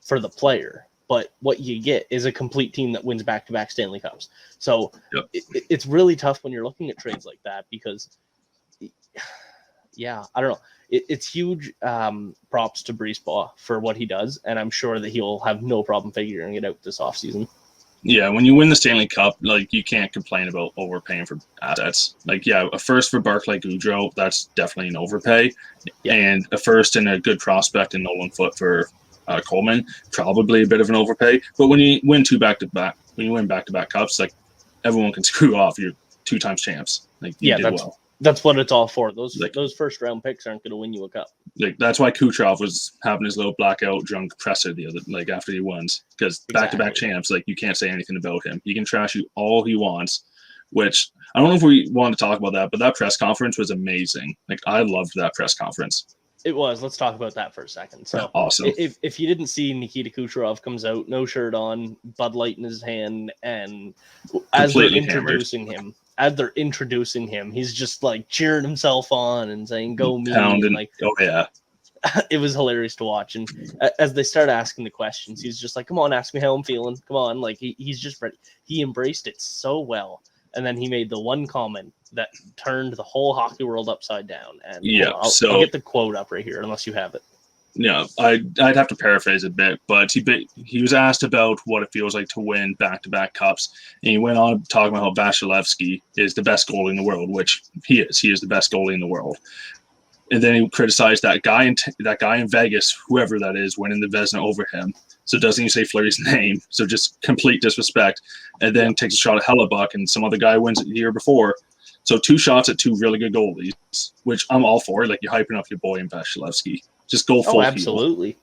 for the player, but what you get is a complete team that wins back-to-back Stanley Cups. So it's really tough when you're looking at trades like that because, I don't know. It's huge props to Brisebois for what he does, and I'm sure that he'll have no problem figuring it out this offseason. Yeah, when you win the Stanley Cup, like you can't complain about overpaying for assets. Like, a first for Barclay Goodrow, that's definitely an overpay, and a first and a good prospect in Nolan Foote for Coleman, probably a bit of an overpay. But when you win back-to-back cups, like everyone can screw off. You're 2-time champs. Like you did well. That's what it's all for. Those first round picks aren't going to win you a cup. Like that's why Kucherov was having his little blackout drunk presser after he wins, because back-to-back champs, like you can't say anything about him. He can trash you all he wants, which I don't know if we want to talk about that, but that press conference was amazing. Like I loved that press conference. It was. Let's talk about that for a second. So, Awesome. If you didn't see, Nikita Kucherov comes out, no shirt on, Bud Light in his hand, and as they're introducing him, he's just like cheering himself on and saying "Go me!" Pounding. Like, oh yeah, it was hilarious to watch. And as they start asking the questions, he's just like, "Come on, ask me how I'm feeling. Come on!" Like he's just ready. He embraced it so well. And then he made the one comment that turned the whole hockey world upside down. And I'll get the quote up right here, unless you have it. Yeah, I'd have to paraphrase a bit, but he was asked about what it feels like to win back-to-back cups, and he went on talking about how Vasilevsky is the best goalie in the world, which he is. He is the best goalie in the world. And then he criticized that guy in Vegas, whoever that is, winning the Vezina over him. So doesn't even say Fleury's name. So just complete disrespect. And then takes a shot at Hellebuck, and some other guy wins it the year before. So 2 shots at 2 really good goalies, which I'm all for. Like, you're hyping up your boy in Vasilevsky. Just go full. Oh, absolutely.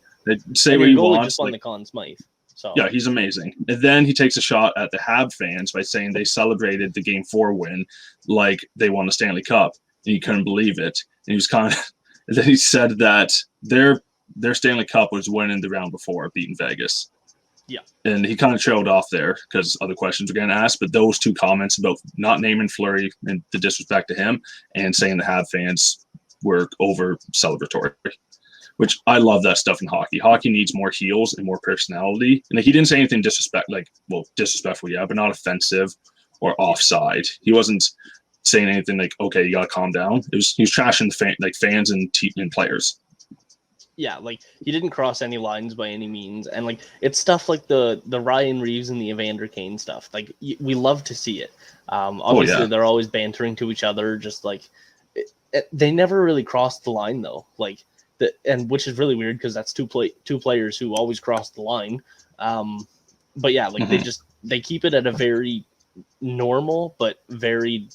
Say what you want. Just won the Conn Smythe. So yeah, he's amazing. And then he takes a shot at the Hab fans by saying they celebrated the Game 4 win like they won the Stanley Cup, and you couldn't believe it. And he was kind of. And then he said that their Stanley Cup was winning the round before, beating Vegas. Yeah. And he kind of trailed off there because other questions were getting asked. But those 2 comments about not naming Fleury and the disrespect to him and saying the Hab fans were over celebratory, which I love that stuff in hockey. Hockey needs more heels and more personality. And he didn't say anything disrespectful, yeah, but not offensive or offside. He wasn't saying anything like, okay, you got to calm down. He was trashing fans and players. Yeah, like he didn't cross any lines by any means, and like it's stuff like the Ryan Reeves and the Evander Kane stuff. Like we love to see it. Obviously, they're always bantering to each other, just like they never really crossed the line though. Like and which is really weird because that's two players who always cross the line. But yeah, like they keep it at a very normal but very,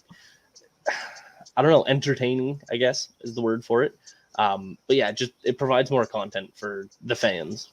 I don't know, entertaining, I guess is the word for it. But yeah, just it provides more content for the fans.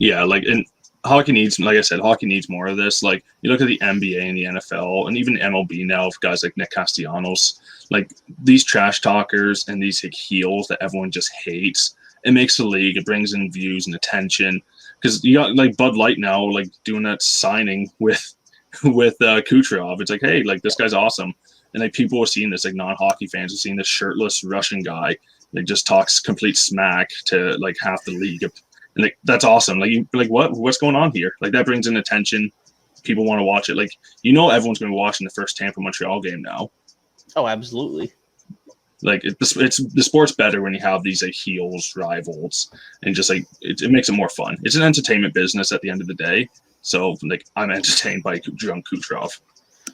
Yeah, and hockey needs, like I said, hockey needs more of this. Like you look at the NBA and the NFL and even MLB now, with guys like Nick Castellanos, like these trash talkers and these heels that everyone just hates. It makes the league. It brings in views and attention because you got like Bud Light now, like doing that signing with Kucherov. It's like, hey, like this guy's awesome. And like people are seeing this, like non-hockey fans are seeing this shirtless Russian guy like just talks complete smack to like half the league. And like that's awesome. Like what's going on here? Like that brings in attention. People want to watch it. Like everyone's going to be watching the first Tampa Montreal game now. Oh, absolutely. Like it's the sport's better when you have these like heels, rivals, and just like it makes it more fun. It's an entertainment business at the end of the day. So like I'm entertained by drunk Kucherov.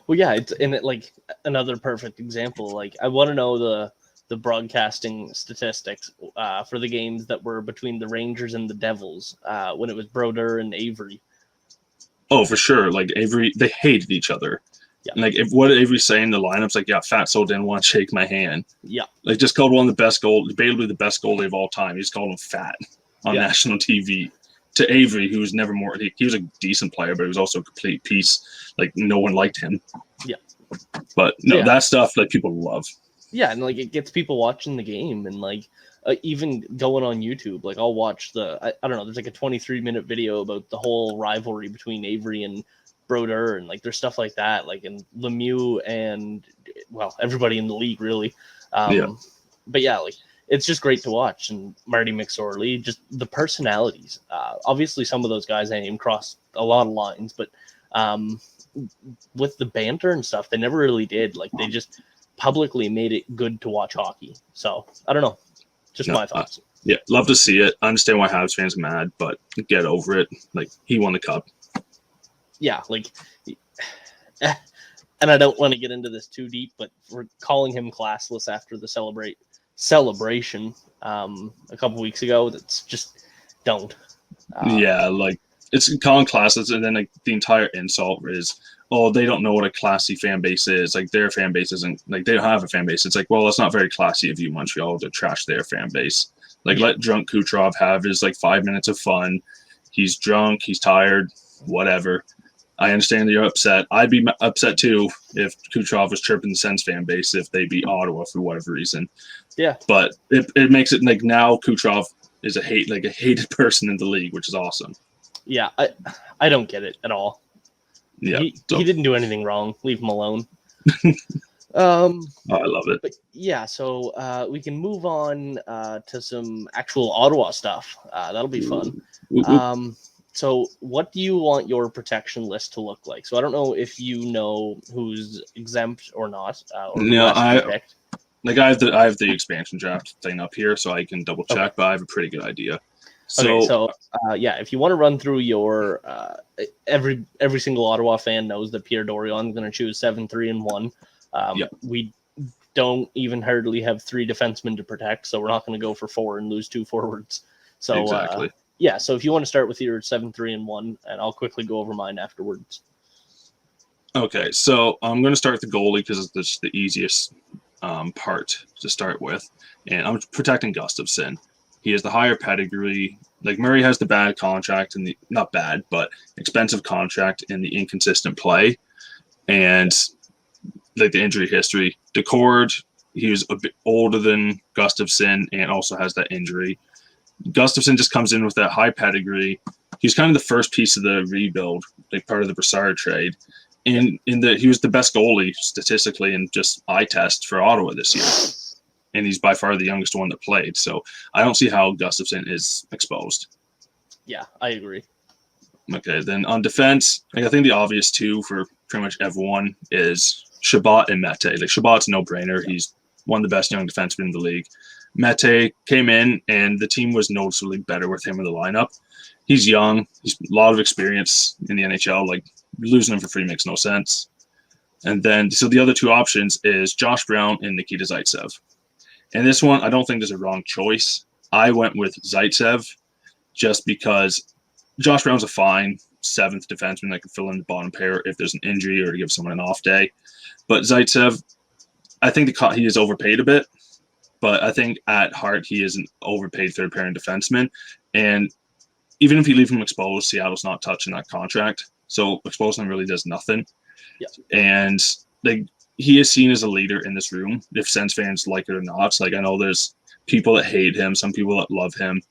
Well, yeah, it's like another perfect example. Like I want to know the broadcasting statistics for the games that were between the Rangers and the Devils when it was Brodeur and Avery. Oh, for sure. Like Avery, they hated each other. Yeah. And like what Avery's saying in the lineup's like, yeah, Fatso didn't want to shake my hand. Yeah. Like just called one of the best debatably the best goalie of all time. He's called him fat on national TV. To Avery, who was never more, he was a decent player, but he was also a complete piece. Like no one liked him. Yeah. But no, that stuff like people love. Yeah, and like it gets people watching the game, and like even going on YouTube, like I'll watch I don't know, there's like a 23-minute video about the whole rivalry between Avery and Brodeur, and like there's stuff like that, like and Lemieux and everybody in the league really. But yeah, like it's just great to watch, and Marty McSorley, just the personalities. Obviously, some of those guys I named cross a lot of lines, but with the banter and stuff, they never really did. Like they just publicly made it good to watch hockey. So I don't know, just my thoughts. Yeah, love to see it. I understand why Habs fans are mad, but get over it. Like he won the cup. Yeah, like, and I don't want to get into this too deep, but we're calling him classless after the celebration a couple weeks ago. That's just don't. Like it's calling classless, and then like the entire insult is, oh, they don't know what a classy fan base is. Like their fan base isn't like they don't have a fan base. It's like, well, it's not very classy of you, Montreal, to trash their fan base. Like let drunk Kucherov have his like 5 minutes of fun. He's drunk, he's tired, whatever. I understand that you're upset. I'd be upset too if Kucherov was chirping the Sens fan base if they beat Ottawa for whatever reason. Yeah. But it makes it like now Kucherov is a hated person in the league, which is awesome. Yeah, I don't get it at all. Yeah, he didn't do anything wrong. Leave him alone. I love it. But yeah, so we can move on to some actual Ottawa stuff. That'll be fun. So what do you want your protection list to look like? So I don't know if you know who's exempt or not. Or I have the expansion draft thing up here, so I can double check. Okay. But I have a pretty good idea. So if you want to run through your every single Ottawa fan knows that Pierre Dorion is going to choose 7-3-1. We don't even hardly have 3 defensemen to protect, so we're not going to go for 4 and lose 2 forwards. So exactly. So if you want to start with your 7-3-1, and I'll quickly go over mine afterwards. Okay, so I'm going to start with the goalie because it's the easiest part to start with, and I'm protecting Gustafsson. He has the higher pedigree. Like Murray has the bad contract and not bad, but expensive contract and the inconsistent play, and like the injury history. Decord, he was a bit older than Gustafsson and also has that injury. Gustafsson just comes in with that high pedigree. He's kind of the first piece of the rebuild, like part of the Brassard trade. And he was the best goalie statistically in just eye test for Ottawa this year. And he's by far the youngest one that played. So I don't see how Gustafsson is exposed. Yeah, I agree. Okay, then on defense, I think the obvious 2 for pretty much everyone is Chabot and Mete. Like Chabot's a no-brainer. He's one of the best young defensemen in the league. Mete came in, and the team was noticeably better with him in the lineup. He's young. He's a lot of experience in the NHL. Like, losing him for free makes no sense. And then, so the other 2 options is Josh Brown and Nikita Zaitsev. And this one, I don't think there's a wrong choice. I went with Zaitsev just because Josh Brown's a fine 7th defenseman that can fill in the bottom pair if there's an injury or to give someone an off day. But Zaitsev, I think he is overpaid a bit, but I think at heart he is an overpaid third-pairing defenseman. And even if you leave him exposed, Seattle's not touching that contract. So exposing him really does nothing. Yeah. And he is seen as a leader in this room, if Sens fans like it or not. Like, I know there's people that hate him, some people that love him,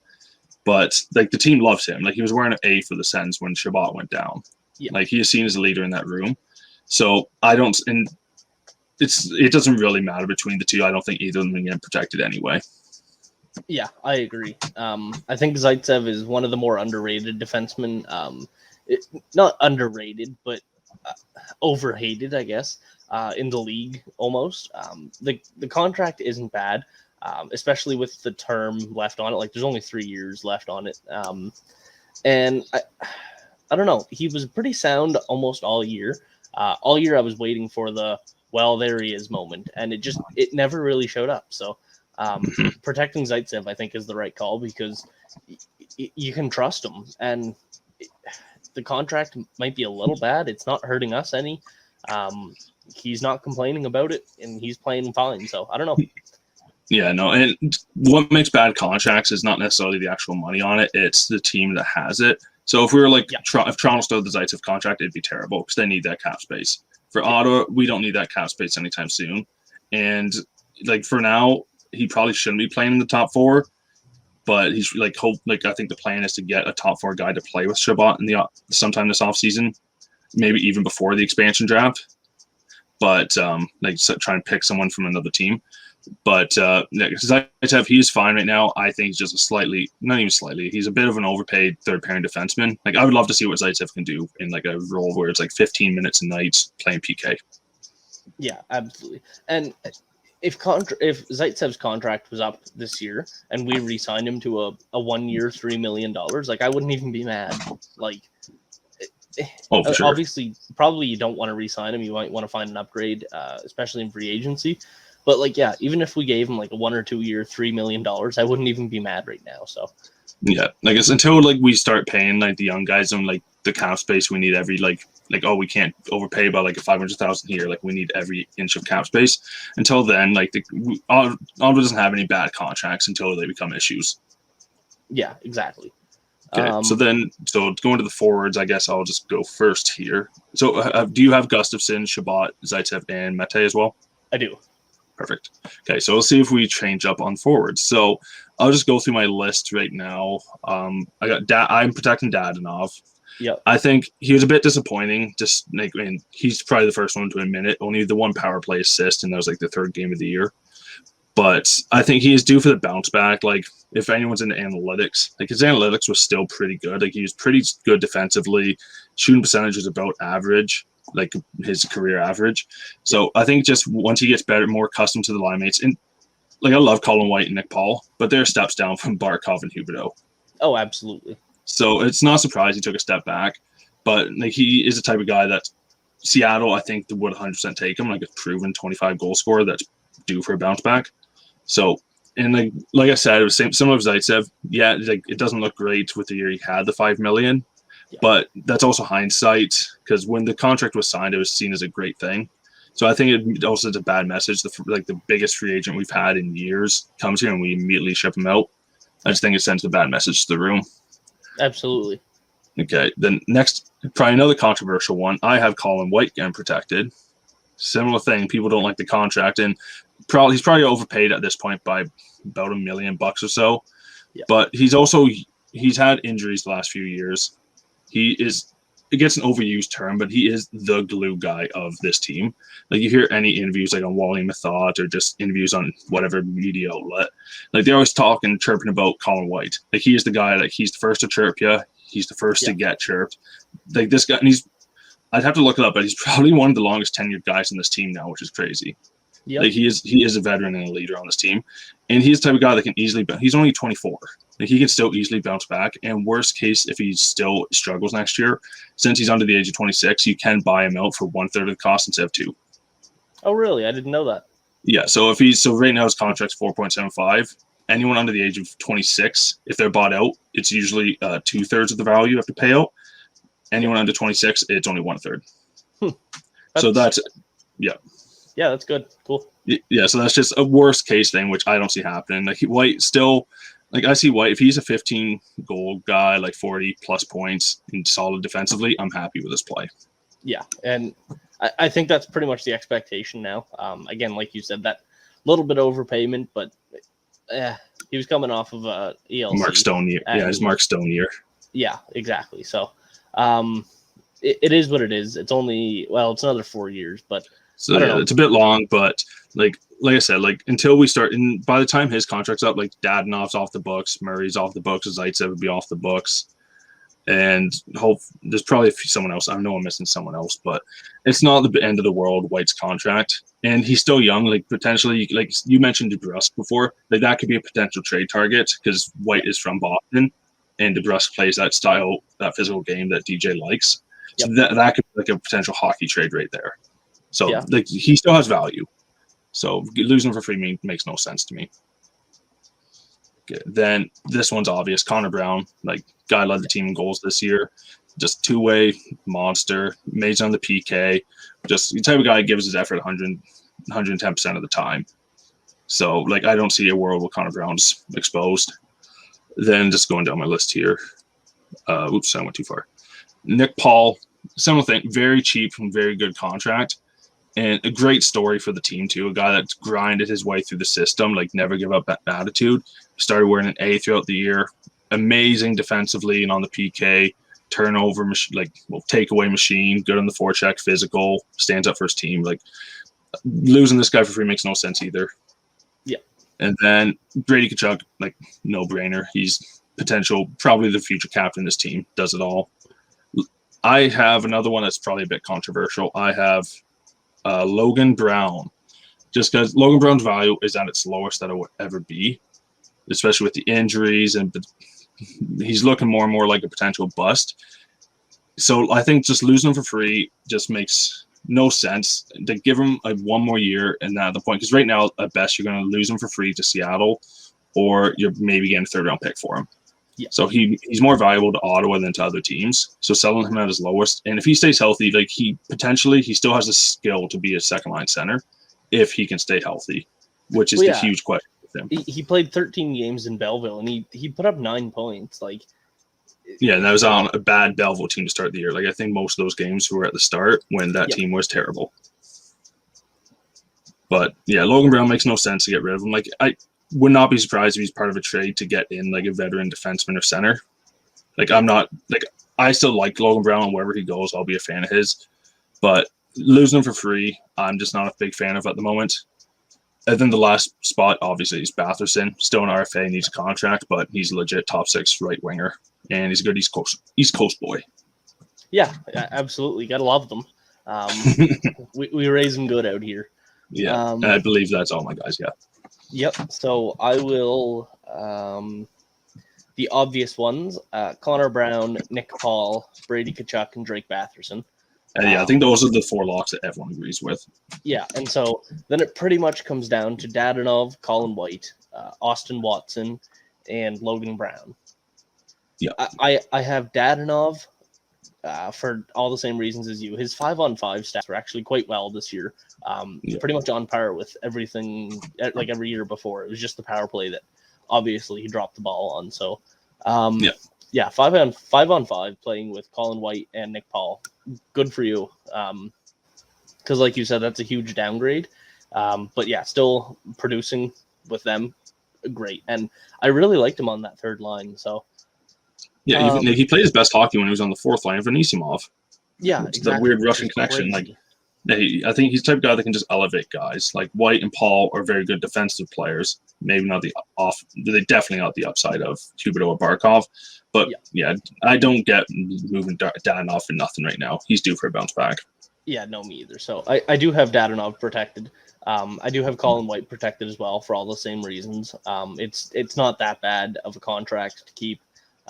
but like the team loves him. Like, he was wearing an A for the Sens when Chabot went down. Yeah. Like, he is seen as a leader in that room. So it doesn't really matter between the 2. I don't think either of them can get protected anyway. Yeah, I agree. I think Zaitsev is one of the more underrated defensemen. Not underrated, but overhated, I guess, in the league almost. The contract isn't bad, especially with the term left on it. Like, there's only 3 years left on it. And I don't know. He was pretty sound almost all year. All year I was waiting for the, well, there he is moment, and it never really showed up. So protecting Zaitsev, I think, is the right call because you can trust him, and the contract might be a little bad. It's not hurting us any. He's not complaining about it, and he's playing fine. So I don't know. Yeah, no, and what makes bad contracts is not necessarily the actual money on it. It's the team that has it. So if we were like, if Toronto still had the Zaitsev contract, it'd be terrible because they need that cap space. For Ottawa, we don't need that cap space anytime soon. And like for now, he probably shouldn't be playing in the top 4, but he's I think the plan is to get a top 4 guy to play with Chabot sometime this offseason, maybe even before the expansion draft. But try and pick someone from another team. But Zaitsev, he's fine right now. I think he's just not even slightly, he's a bit of an overpaid third-pairing defenseman. Like, I would love to see what Zaitsev can do in like a role where it's like 15 minutes a night playing PK. Yeah, absolutely. And if Zaitsev's contract was up this year and we re-signed him to a 1-year, $3 million, like, I wouldn't even be mad. Like, for sure. Obviously, probably you don't want to re-sign him. You might want to find an upgrade, especially in free agency. But like, yeah, even if we gave him like a 1 or 2 year, $3 million, I wouldn't even be mad right now. So yeah, like it's until like we start paying like the young guys on like the cap space we need every we can't overpay by like a 500,000 here. Like, we need every inch of cap space. Until then, like Ottawa doesn't have any bad contracts until they become issues. Yeah, exactly. Okay, so going to the forwards, I guess I'll just go first here. So do you have Gustafsson, Shabbat, Zaitsev, and Mete as well? I do. Perfect. Okay, so let's see if we change up on forwards. So I'll just go through my list right now. I'm protecting Dadonov. Yep. I think he was a bit disappointing. He's probably the first one to admit it. Only the one power play assist, and that was like the third game of the year. But I think he is due for the bounce back. Like, if anyone's into analytics, like his analytics was still pretty good. Like, he was pretty good defensively. Shooting percentage was about average, like his career average. So I think just once he gets better, more accustomed to the line mates, and like I love Colin White and Nick Paul, but they're steps down from Barkov and Huberdeau. Oh, absolutely. So it's not surprised he took a step back, but like he is the type of guy that Seattle, I think, would 100% take him, like a proven 25 goal scorer that's due for a bounce back. So, and like I said, it was similar to Zaitsev. Yeah, like it doesn't look great with the year he had the $5 million, but that's also hindsight because when the contract was signed, it was seen as a great thing. So I think it also is a bad message. The biggest free agent we've had in years comes here and we immediately ship him out. I just think it sends a bad message to the room. Absolutely. Okay, then next, probably another controversial one. I have Colin White getting protected. Similar thing. People don't like the contract, and he's probably overpaid at this point by about $1 million or so. Yeah. But he's had injuries the last few years. It gets an overused term, but he is the glue guy of this team. Like you hear any interviews like on Wally Method or just interviews on whatever media outlet, like they're always talking, chirping about Colin White. Like he is the guy, like he's the first to chirp you. He's the first to get chirped. Like this guy, and I'd have to look it up, but he's probably one of the longest tenured guys in this team now, which is crazy. Yep. Like he is a veteran and a leader on this team. And he's the type of guy that can easily, he's only 24. Like he can still easily bounce back. And worst case, if he still struggles next year, since he's under the age of 26, you can buy him out for 1/3 of the cost instead of 2. Oh, really? I didn't know that. Yeah. So right now his contract's 4.75. Anyone under the age of 26, if they're bought out, it's usually 2/3 of the value you have to pay out. Anyone under 26, it's only 1/3. So that's yeah. Yeah, that's good. Cool. Yeah, so that's just a worst case thing, which I don't see happening. Like White still, like I see White, if he's a 15 goal guy, like 40 plus points and solid defensively, I'm happy with his play. Yeah, and I think that's pretty much the expectation now. Again, like you said, that little bit overpayment, but he was coming off of ELC. Mark Stone year. Yeah, it's Mark Stone year. Yeah, exactly. So it is what it is. It's it's another 4 years, but so yeah, it's a bit long, but like I said, like until we start, and by the time his contract's up, like Dadonov's off the books, Murray's off the books, Zaitsev would be off the books, and there's probably someone else. I know I'm missing someone else, but it's not the end of the world. White's contract, and he's still young. Like potentially, like you mentioned DeBrusk before, like that could be a potential trade target because White is from Boston, and DeBrusk plays that style, that physical game that DJ likes. Yep. So that could be like a potential hockey trade right there. So like he still has value. So losing for free makes no sense to me. Okay. Then this one's obvious. Connor Brown, like guy led the team in goals this year. Just two-way monster. Made on the PK. Just the type of guy who gives his effort 110% of the time. So like I don't see a world where Connor Brown's exposed. Then just going down my list here. Oops, I went too far. Nick Paul, similar thing. Very cheap and very good contract. And a great story for the team, too. A guy that's grinded his way through the system, like never give up that attitude. Started wearing an A throughout the year. Amazing defensively and on the PK. Turnover, takeaway machine. Good on the forecheck, physical. Stands up for his team. Like, losing this guy for free makes no sense either. Yeah. And then Brady Tkachuk, like, no-brainer. He's probably the future captain of this team. Does it all. I have another one that's probably a bit controversial. I have Logan Brown, just because Logan Brown's value is at its lowest that it would ever be, especially with the injuries, and he's looking more and more like a potential bust. So I think just losing him for free just makes no sense. To give him one more year and at the point, because right now at best you're going to lose him for free to Seattle, or you're maybe getting a 3rd-round pick for him. Yeah. So he's more valuable to Ottawa than to other teams. So selling him at his lowest, and if he stays healthy, like he still has the skill to be a second-line center if he can stay healthy, which is the huge question with him. He played 13 games in Belleville, and he put up 9 points. Like Yeah, and that was on a bad Belleville team to start the year. Like, I think most of those games were at the start when that team was terrible. But, yeah, Logan Brown makes no sense to get rid of him. Like, I would not be surprised if he's part of a trade to get in, like, a veteran defenseman or center. Like, I'm not – like, I still like Logan Brown, and wherever he goes, I'll be a fan of his. But losing him for free, I'm just not a big fan of at the moment. And then the last spot, obviously, is Batherson. Still an RFA, needs a contract, but he's a legit top 6 right winger. And he's a good East Coast boy. Yeah, absolutely. Gotta love them. We raise them good out here. Yeah, I believe that's all my guys, yeah. Yep, so I will... the obvious ones, Connor Brown, Nick Paul, Brady Tkachuk, and Drake Batherson. Yeah, I think those are the 4 locks that everyone agrees with. Yeah, and so then it pretty much comes down to Dadonov, Colin White, Austin Watson, and Logan Brown. Yeah, I have Dadonov for all the same reasons as you. His 5-on-5 stats were actually quite well this year. Pretty much on par with everything, like every year before. It was just the power play that obviously he dropped the ball on. So, 5-on-5 playing with Colin White and Nick Paul. Good for you. Because like you said, that's a huge downgrade. But yeah, still producing with them. Great. And I really liked him on that third line. So yeah, he played his best hockey when he was on the fourth line for Anisimov. Yeah, exactly. The weird Russian connection. Crazy. Like, I think he's the type of guy that can just elevate guys. Like White and Paul are very good defensive players. Maybe not they definitely not the upside of Huberdeau or Barkov. But yeah, I don't get moving Dadonov for nothing right now. He's due for a bounce back. Yeah, no, me either. So I do have Dadonov protected. I do have Colin White protected as well for all the same reasons. It's not that bad of a contract to keep.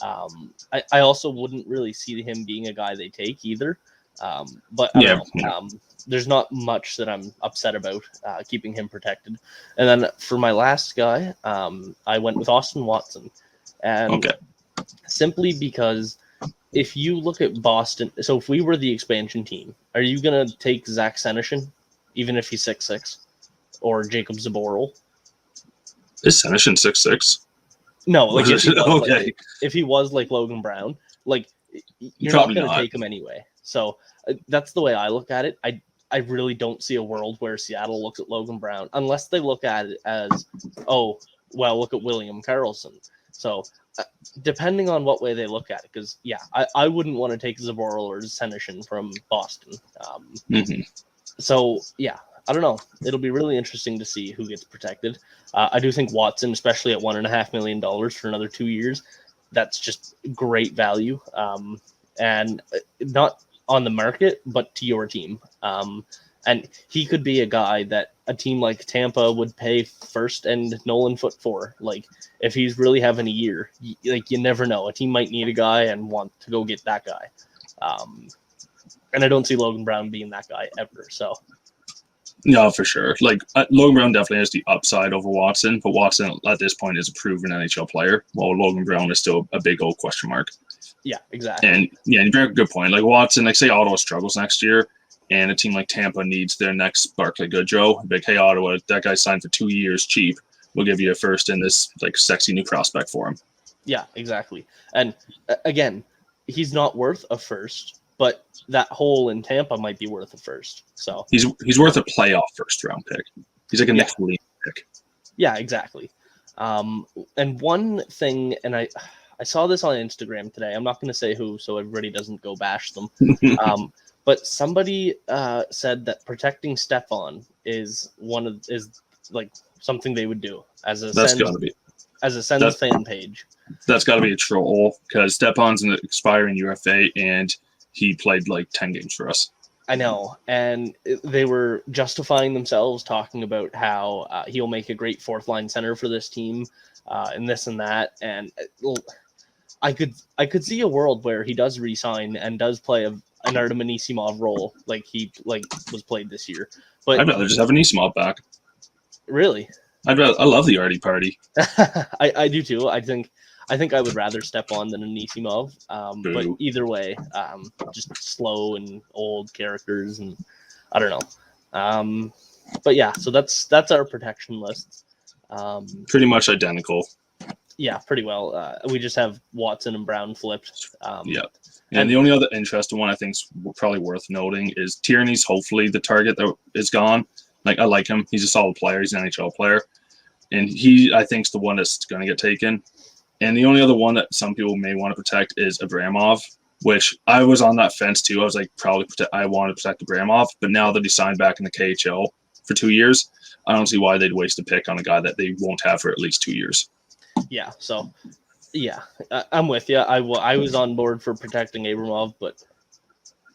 I also wouldn't really see him being a guy they take either. But I don't know. There's not much that I'm upset about keeping him protected. And then for my last guy, I went with Austin Watson. And simply because if you look at Boston, so if we were the expansion team, are you going to take Zach Senyshyn, even if he's 6'6", or Jacob Zaboral? Is Senyshyn 6'6"? No, like if he was like Logan Brown, like you're not going to take him anyway. So that's the way I look at it. I really don't see a world where Seattle looks at Logan Brown unless they look at it as, oh, well, look at William Karlsson. So depending on what way they look at it, because I wouldn't want to take Zaboral or Senyshyn from Boston. So yeah, I don't know. It'll be really interesting to see who gets protected. I do think Watson, especially at $1.5 million for another 2 years, that's just great value. And not on the market, but to your team. And he could be a guy that a team like Tampa would pay first and Nolan Foote for. Like, if he's really having a year, you never know. A team might need a guy and want to go get that guy. And I don't see Logan Brown being that guy ever. So, no, for sure. Like, Logan Brown definitely has the upside over Watson, but Watson at this point is a proven NHL player, while Logan Brown is still a big old question mark. Yeah, exactly. And yeah, you bring up a good point. Like Watson, like say Ottawa struggles next year, and a team like Tampa needs their next Barclay Goodrow. Like, hey, Ottawa, that guy signed for 2 years cheap. We'll give you a first and this like sexy new prospect for him. Yeah, exactly. And again, he's not worth a first, but that hole in Tampa might be worth a first. So he's worth a playoff first round pick. He's like a next league pick. Yeah, exactly. And one thing, and I saw this on Instagram today. I'm not going to say who, so everybody doesn't go bash them. But somebody said that protecting Stepan is like something they would do as a Sens fan page. That's got to be a troll because Stepan's an expiring UFA and he played like 10 games for us. I know, and they were justifying themselves, talking about how he'll make a great fourth line center for this team, and this and that. And I could see a world where he does re-sign and does play an Artem Anisimov role like he was played this year. But I'd rather just have Anisimov back. Really? I love the Artie party. I do too. I think I would rather Stepan than Anisimov. But either way, just slow and old characters, and I don't know. But yeah, so that's our protection list. Pretty much identical. Yeah, pretty well. We just have Watson and Brown flipped. Yeah. And the only other interesting one I think is probably worth noting is Tierney's hopefully the target that is gone. Like, I like him. He's a solid player. He's an NHL player. And he, I think, is the one that's going to get taken. And the only other one that some people may want to protect is Abramov, which I was on that fence too. I was like, I want to protect Abramov. But now that he signed back in the KHL for 2 years, I don't see why they'd waste a pick on a guy that they won't have for at least 2 years. Yeah, so, yeah, I'm with you. I was on board for protecting Abramov, but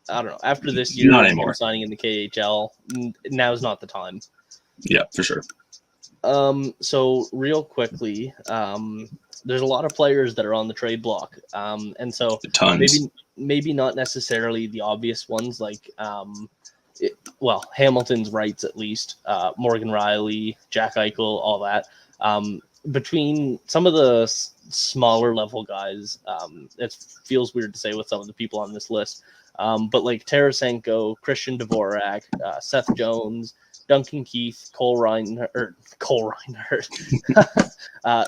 I don't know. After this year, not anymore. Signing in the KHL, now's not the time. Yeah, for sure. So real quickly, there's a lot of players that are on the trade block. And so tons. maybe not necessarily the obvious ones like, Hamilton's rights at least, Morgan Riley, Jack Eichel, all that. Between some of the smaller level guys, it feels weird to say with some of the people on this list, but like Tarasenko, Christian Dvorak, Seth Jones, Duncan Keith, Cole Reinhardt,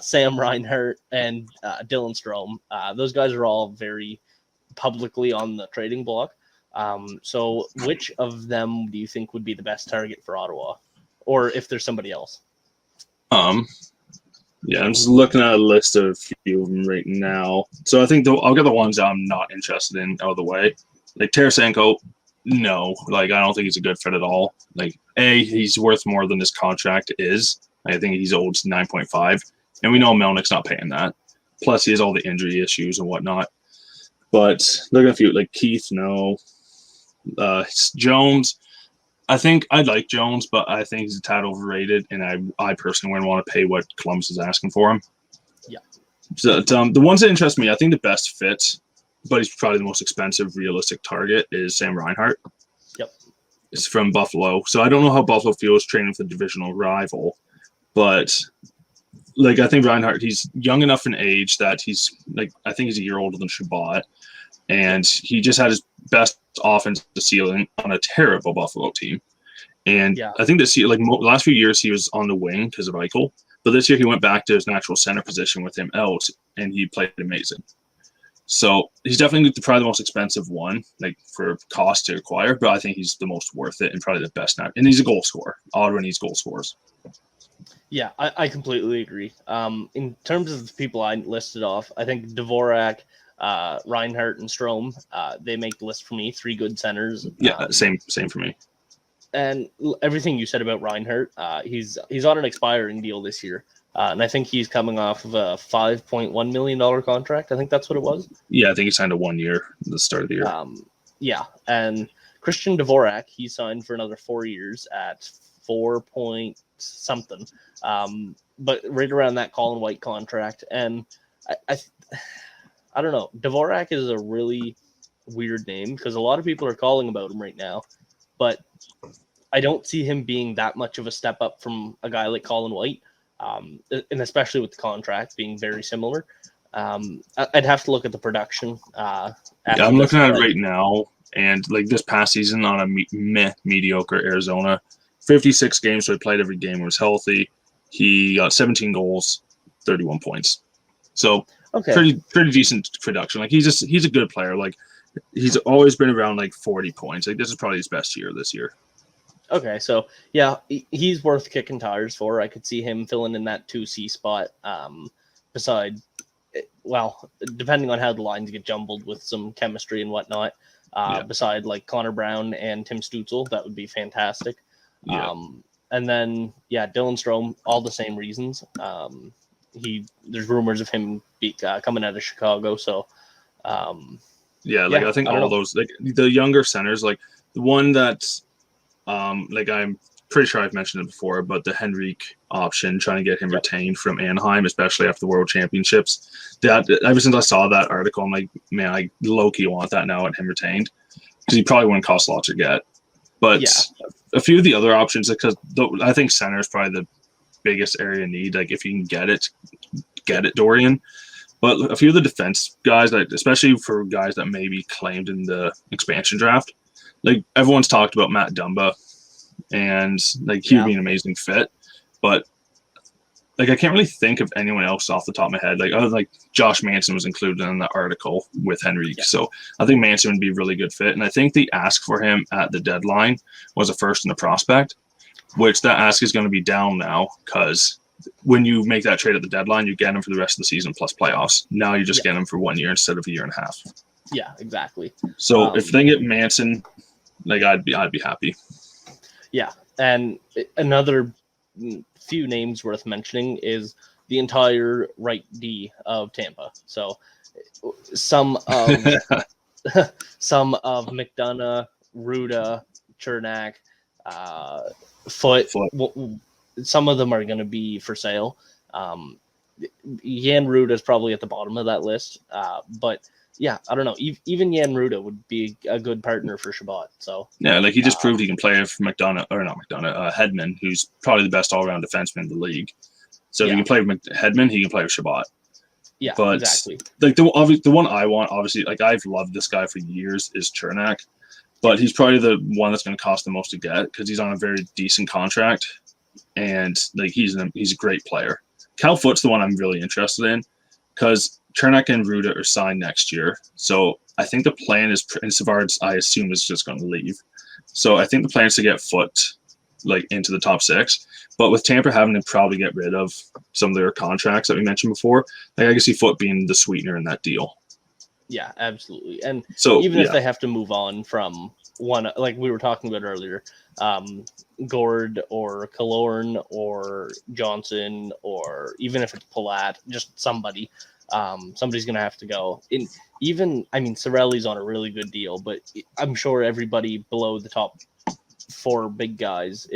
Sam Reinhardt, and Dylan Strome. Those guys are all very publicly on the trading block. So which of them do you think would be the best target for Ottawa? Or if there's somebody else? Yeah, I'm just looking at a list of a few of them right now. So I think I'll get the ones I'm not interested in out of the way. Like Tarasenko, no. Like, I don't think he's a good fit at all. Like, he's worth more than his contract is. I think he's owed 9.5. And we know Melnick's not paying that. Plus, he has all the injury issues and whatnot. But looking at a few, like Keith, no. Jones, I think I like Jones, but I think he's a tad overrated, and I personally wouldn't want to pay what Columbus is asking for him. Yeah. So the ones that interest me, I think the best fit, but he's probably the most expensive realistic target, is Sam Reinhart. Yep. It's from Buffalo. So I don't know how Buffalo feels training with a divisional rival, but like, I think Reinhart, he's young enough in age that he's like, I think he's a year older than Shabbat, and he just had his best offensive ceiling on a terrible Buffalo team. And I think this year, like last few years, he was on the wing because of Eichel, but this year he went back to his natural center position with him out, and he played amazing. So he's definitely probably the most expensive one, like for cost to acquire, but I think he's the most worth it and probably the best now. And he's a goal scorer. Ottawa needs goal scorers. Yeah, I completely agree. In terms of the people I listed off, I think Dvorak, Reinhardt, and Strome, they make the list for me. 3 good centers. Yeah, same for me. And everything you said about Reinhardt, he's on an expiring deal this year. And I think he's coming off of a $5.1 million contract. I think that's what it was. Yeah, I think he signed a 1 year at the start of the year. Yeah, and Christian Dvorak, he signed for another 4 years at 4 point something. But right around that Colin White contract. And I don't know. Dvorak is a really weird name because a lot of people are calling about him right now. But I don't see him being that much of a step up from a guy like Colin White. And especially with the contract being very similar. I'd have to look at the production. I'm looking at it right now, and like this past season on a mediocre Arizona, 56 games, so he played every game, was healthy. He got 17 goals, 31 points. So pretty decent production. Like he's a good player. Like he's always been around like 40 points. Like this is probably his best year this year. Okay, so yeah, he's worth kicking tires for. I could see him filling in that 2C spot. Depending on how the lines get jumbled with some chemistry and whatnot, beside like Connor Brown and Tim Stützle, that would be fantastic. Yeah. And then Dylan Strome, all the same reasons. There's rumors of him coming out of Chicago, so I think all those, like the younger centers, like the one that's like I'm pretty sure I've mentioned it before, but the Henrique option, trying to get him retained from Anaheim, especially after the World Championships. That ever since I saw that article, I'm like, man, I low-key want that now and him retained because he probably wouldn't cost a lot to get. But a few of the other options, because I think center is probably the biggest area of need. Like if you can get it, Dorian. But a few of the defense guys, like especially for guys that may be claimed in the expansion draft, like everyone's talked about Matt Dumba, and like he'd be an amazing fit. But like I can't really think of anyone else off the top of my head. Like other like Josh Manson was included in the article with Henrique, so I think Manson would be a really good fit. And I think the ask for him at the deadline was a first and a prospect, which that ask is going to be down now because when you make that trade at the deadline, you get him for the rest of the season plus playoffs. Now you just get him for 1 year instead of a year and a half. Yeah, exactly. So if they get Manson, like I'd be happy. Yeah, and another few names worth mentioning is the entire right D of Tampa. So some of McDonough, Ruda, Chernak, Foot. Some of them are going to be for sale. Jan Ruda is probably at the bottom of that list, but yeah, I don't know. Even Jan Ruda would be a good partner for Shabbat. So yeah, like he just proved he can play for Hedman, who's probably the best all-around defenseman in the league. So if he can play with Hedman, he can play with Shabbat. Yeah, but exactly. Like the one I want, obviously, like I've loved this guy for years, is Chernak, but he's probably the one that's going to cost the most to get because he's on a very decent contract, and like he's a great player. Cal Foot's the one I'm really interested in because Chernak and Ruda are signed next year. So I think the plan is, and Savard's, I assume, is just going to leave. So I think the plan is to get Foot like into the top 6. But with Tampa having to probably get rid of some of their contracts that we mentioned before, like I can see Foot being the sweetener in that deal. Yeah, absolutely. And so even if they have to move on from one, like we were talking about earlier, Gord or Killorn or Johnson, or even if it's Palat, just somebody's going to have to go. Cirelli's on a really good deal, but I'm sure everybody below the top 4 big guys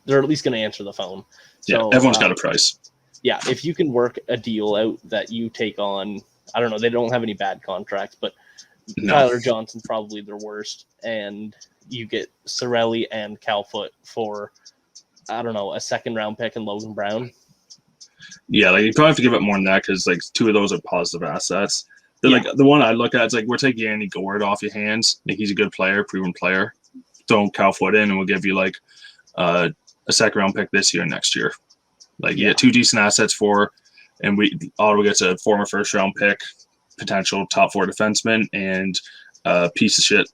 they're at least going to answer the phone. So everyone's got a price. Yeah, if you can work a deal out that you take on, I don't know, they don't have any bad contracts, but Tyler Johnson's probably their worst, and you get Cirelli and Cal Foot for, I don't know, a second-round pick and Logan Brown. Yeah, like you probably have to give up more than that because like 2 of those are positive assets. Like the one I look at is like we're taking Yanni Gord off your hands. Like he's a good player, proven player. Throw Cal Foot in, and we'll give you like a second-round pick this year and next year. Like you get 2 decent assets for, and Ottawa gets a former first-round pick, potential top 4 defenseman, and a piece of shit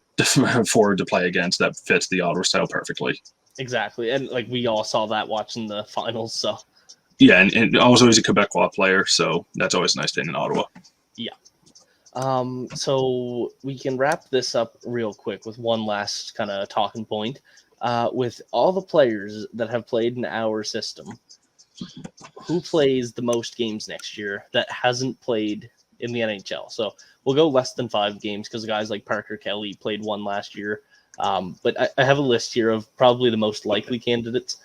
forward to play against that fits the Ottawa style perfectly. Exactly, and like we all saw that watching the finals. So yeah, and also he's a Quebecois player, so that's always a nice thing in Ottawa. Yeah. So we can wrap this up real quick with one last kind of talking point. With all the players that have played in our system, who plays the most games next year that hasn't played in the NHL? So we'll go less than 5 games because guys like Parker Kelly played 1 last year. But I have a list here of probably the most likely candidates.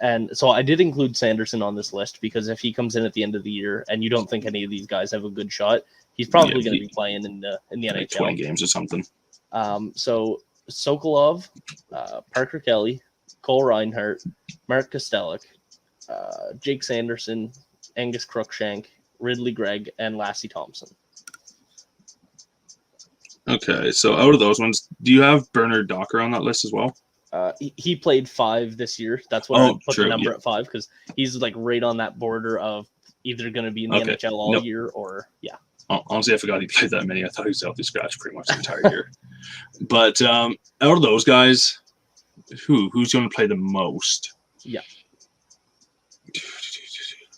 And so I did include Sanderson on this list because if he comes in at the end of the year and you don't think any of these guys have a good shot, he's probably going to be playing in the NHL. 20 games or something. So Sokolov, Parker Kelly, Cole Reinhardt, Mark Kostelik, Jake Sanderson, Angus Cruikshank, Ridley Gregg, and Lassie Thompson. Okay, so out of those ones, do you have Bernard Docker on that list as well? He played 5 this year. That's why I put the number at 5 because he's like right on that border of either going to be in the NHL all year or Honestly, I forgot he played that many. I thought he was healthy scratch pretty much the entire year. But out of those guys, who's going to play the most? Yeah.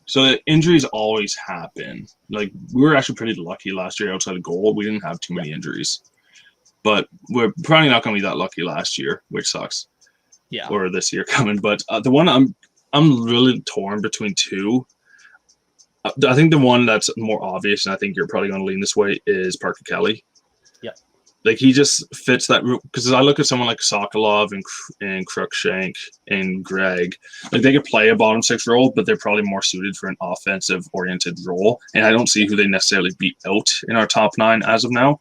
So the injuries always happen. Like we were actually pretty lucky last year outside of goal. We didn't have too many injuries. But we're probably not going to be that lucky last year, which sucks. Yeah. Or this year coming. But the one I'm really torn between 2. I think the one that's more obvious, and I think you're probably going to lean this way, is Parker Kelly. Yeah. Like he just fits that because I look at someone like Sokolov and Cruikshank and Gregg, like they could play a bottom 6 role, but they're probably more suited for an offensive oriented role. And I don't see who they necessarily beat out in our top 9 as of now.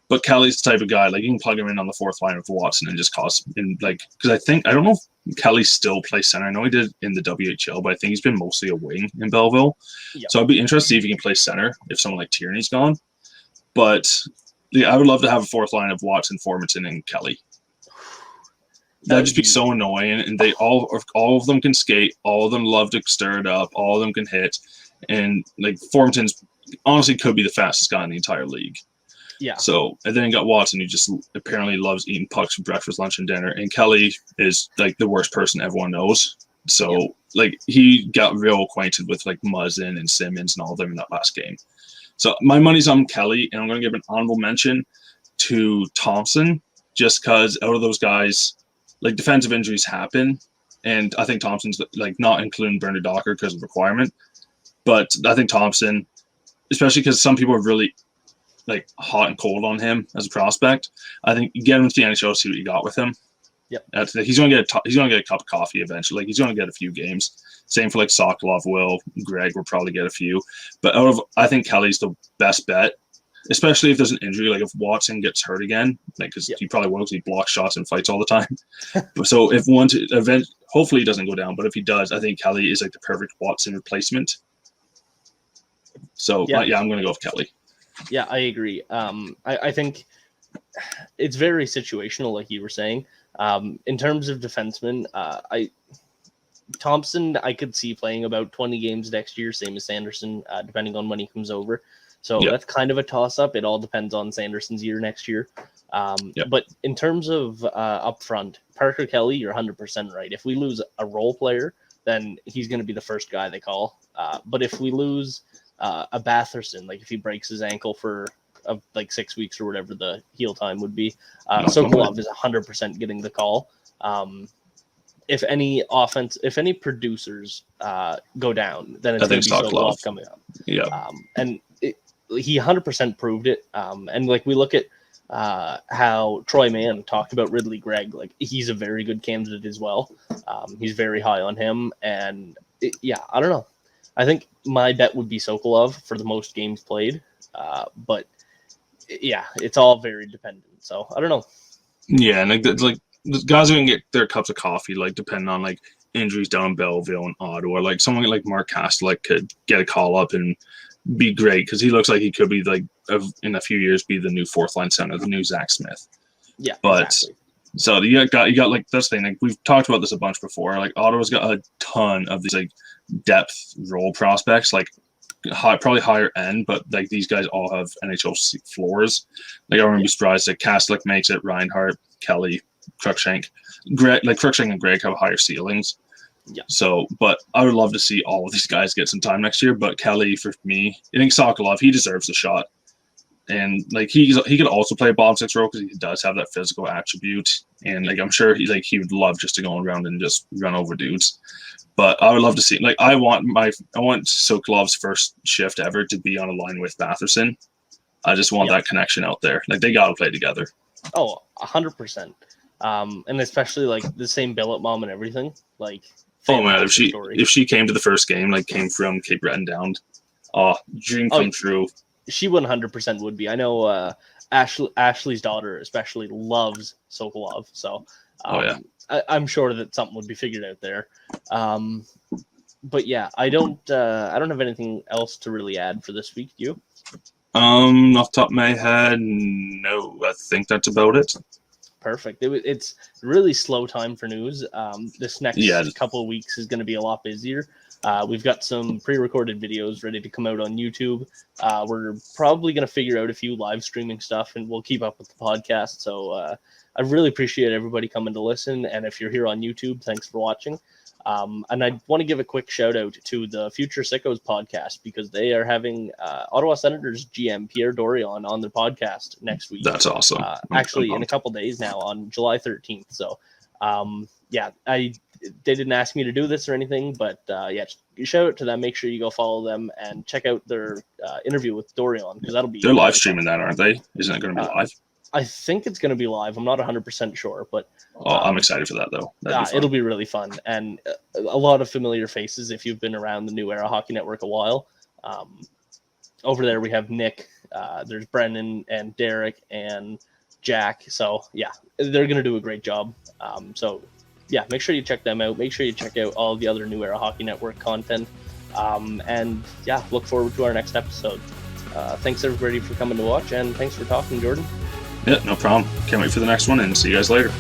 But Kelly's the type of guy, like you can plug him in on the 4th line with Watson and just cause in like because I don't know if Kelly still plays center. I know he did in the WHL, but I think he's been mostly a wing in Belleville. Yeah. So I'd be interested to see if he can play center if someone like Tierney's gone. But I would love to have a 4th line of Watson, Formanton, and Kelly. That'd just be so annoying. And they all of them can skate. All of them love to stir it up. All of them can hit. And like Formenton's honestly could be the fastest guy in the entire league. Yeah. So, and then you got Watson, who just apparently loves eating pucks for breakfast, lunch, and dinner. And Kelly is like the worst person everyone knows. So, like, he got real acquainted with like Muzzin and Simmons and all of them in that last game. So, my money's on Kelly, and I'm going to give an honorable mention to Thompson, just because out of those guys, like, defensive injuries happen. And I think Thompson's like not including Bernard Docker because of requirement. But I think Thompson, especially because some people are really like hot and cold on him as a prospect. I think you get him to the NHL, see what you got with him. Yep. He's going to get a cup of coffee eventually. Like, he's going to get a few games. Same for like Sokolov will. Greg will probably get a few. But I think Kelly's the best bet, especially if there's an injury. Like if Watson gets hurt again, like because he probably will, because he blocks shots and fights all the time. So if one event, hopefully he doesn't go down. But if he does, I think Kelly is like the perfect Watson replacement. So I'm going to go with Kelly. Yeah, I agree. I think it's very situational, like you were saying. In terms of defensemen, Thompson, I could see playing about 20 games next year, same as Sanderson, depending on when he comes over. So that's kind of a toss-up. It all depends on Sanderson's year next year. But in terms of up front, Parker Kelly, you're 100% right. If we lose a role player, then he's going to be the first guy they call. But if we lose a Batherson, like if he breaks his ankle for like 6 weeks or whatever the heal time would be, Sokolov is 100% getting the call. If any producers go down, then it's going to be Sokolov coming up. Yeah. And he 100% proved it. And like we look at how Troy Mann talked about Ridley Gregg, like he's a very good candidate as well. He's very high on him. And I don't know. I think my bet would be Sokolov for the most games played. But it's all very dependent. So I don't know. Yeah, and like the guys are gonna get their cups of coffee, like depending on like injuries down in Belleville and Ottawa. Like someone like Mark Kastelik could get a call up and be great because he looks like he could be like in a few years be the new fourth line center, the new Zach Smith. Yeah, but exactly. So you got like this thing. Like we've talked about this a bunch before. Like Ottawa's got a ton of these like depth role prospects, like probably higher end, but like these guys all have NHL floors. Like I wouldn't be surprised that Kastelik makes it, Reinhart, Kelly, Cruikshank, Greg. Like Cruikshank and Greg have higher ceilings. Yeah. So, but I would love to see all of these guys get some time next year. But Kelly, for me, I think Sokolov, he deserves a shot. And like he could also play a bottom six role because he does have that physical attribute. And like I'm sure he would love just to go around and just run over dudes. But I would love to see, like, I want Sokolov's first shift ever to be on a line with Batherson. I just want that connection out there. Like, they got to play together. Oh, 100%. And especially, like, the same billet mom and everything. Like, oh, man, if she came to the first game, like, came from Cape Breton down, dream come true. She 100% would be. I know Ashley's daughter especially loves Sokolov, so... I'm sure that something would be figured out there. But yeah, I don't have anything else to really add for this week. Do you? Off the top of my head, no. I think that's about it. Perfect. It's really slow time for news. This next couple of weeks is going to be a lot busier. We've got some pre-recorded videos ready to come out on YouTube. We're probably going to figure out a few live streaming stuff, and we'll keep up with the podcast. So I really appreciate everybody coming to listen. And if you're here on YouTube, thanks for watching. And I want to give a quick shout out to the Future Sickos podcast because they are having Ottawa Senators GM Pierre Dorion on their podcast next week. That's awesome. Actually, in a couple days now on July 13th. So, they didn't ask me to do this or anything, but shout out to them. Make sure you go follow them and check out their interview with Dorion because that'll be. They're live streaming that, aren't they? Isn't it going to be live? I think it's going to be live. I'm not 100% sure, but I'm excited for that though. It'll be really fun and a lot of familiar faces if you've been around the New Era Hockey Network a while. Over there we have Nick. There's Brendan and Derek and Jack. So they're going to do a great job. Make sure you check them out. Make sure you check out all the other New Era Hockey Network content. Look forward to our next episode. Thanks everybody for coming to watch, and thanks for talking, Jordan. Yeah, no problem. Can't wait for the next one, and see you guys later.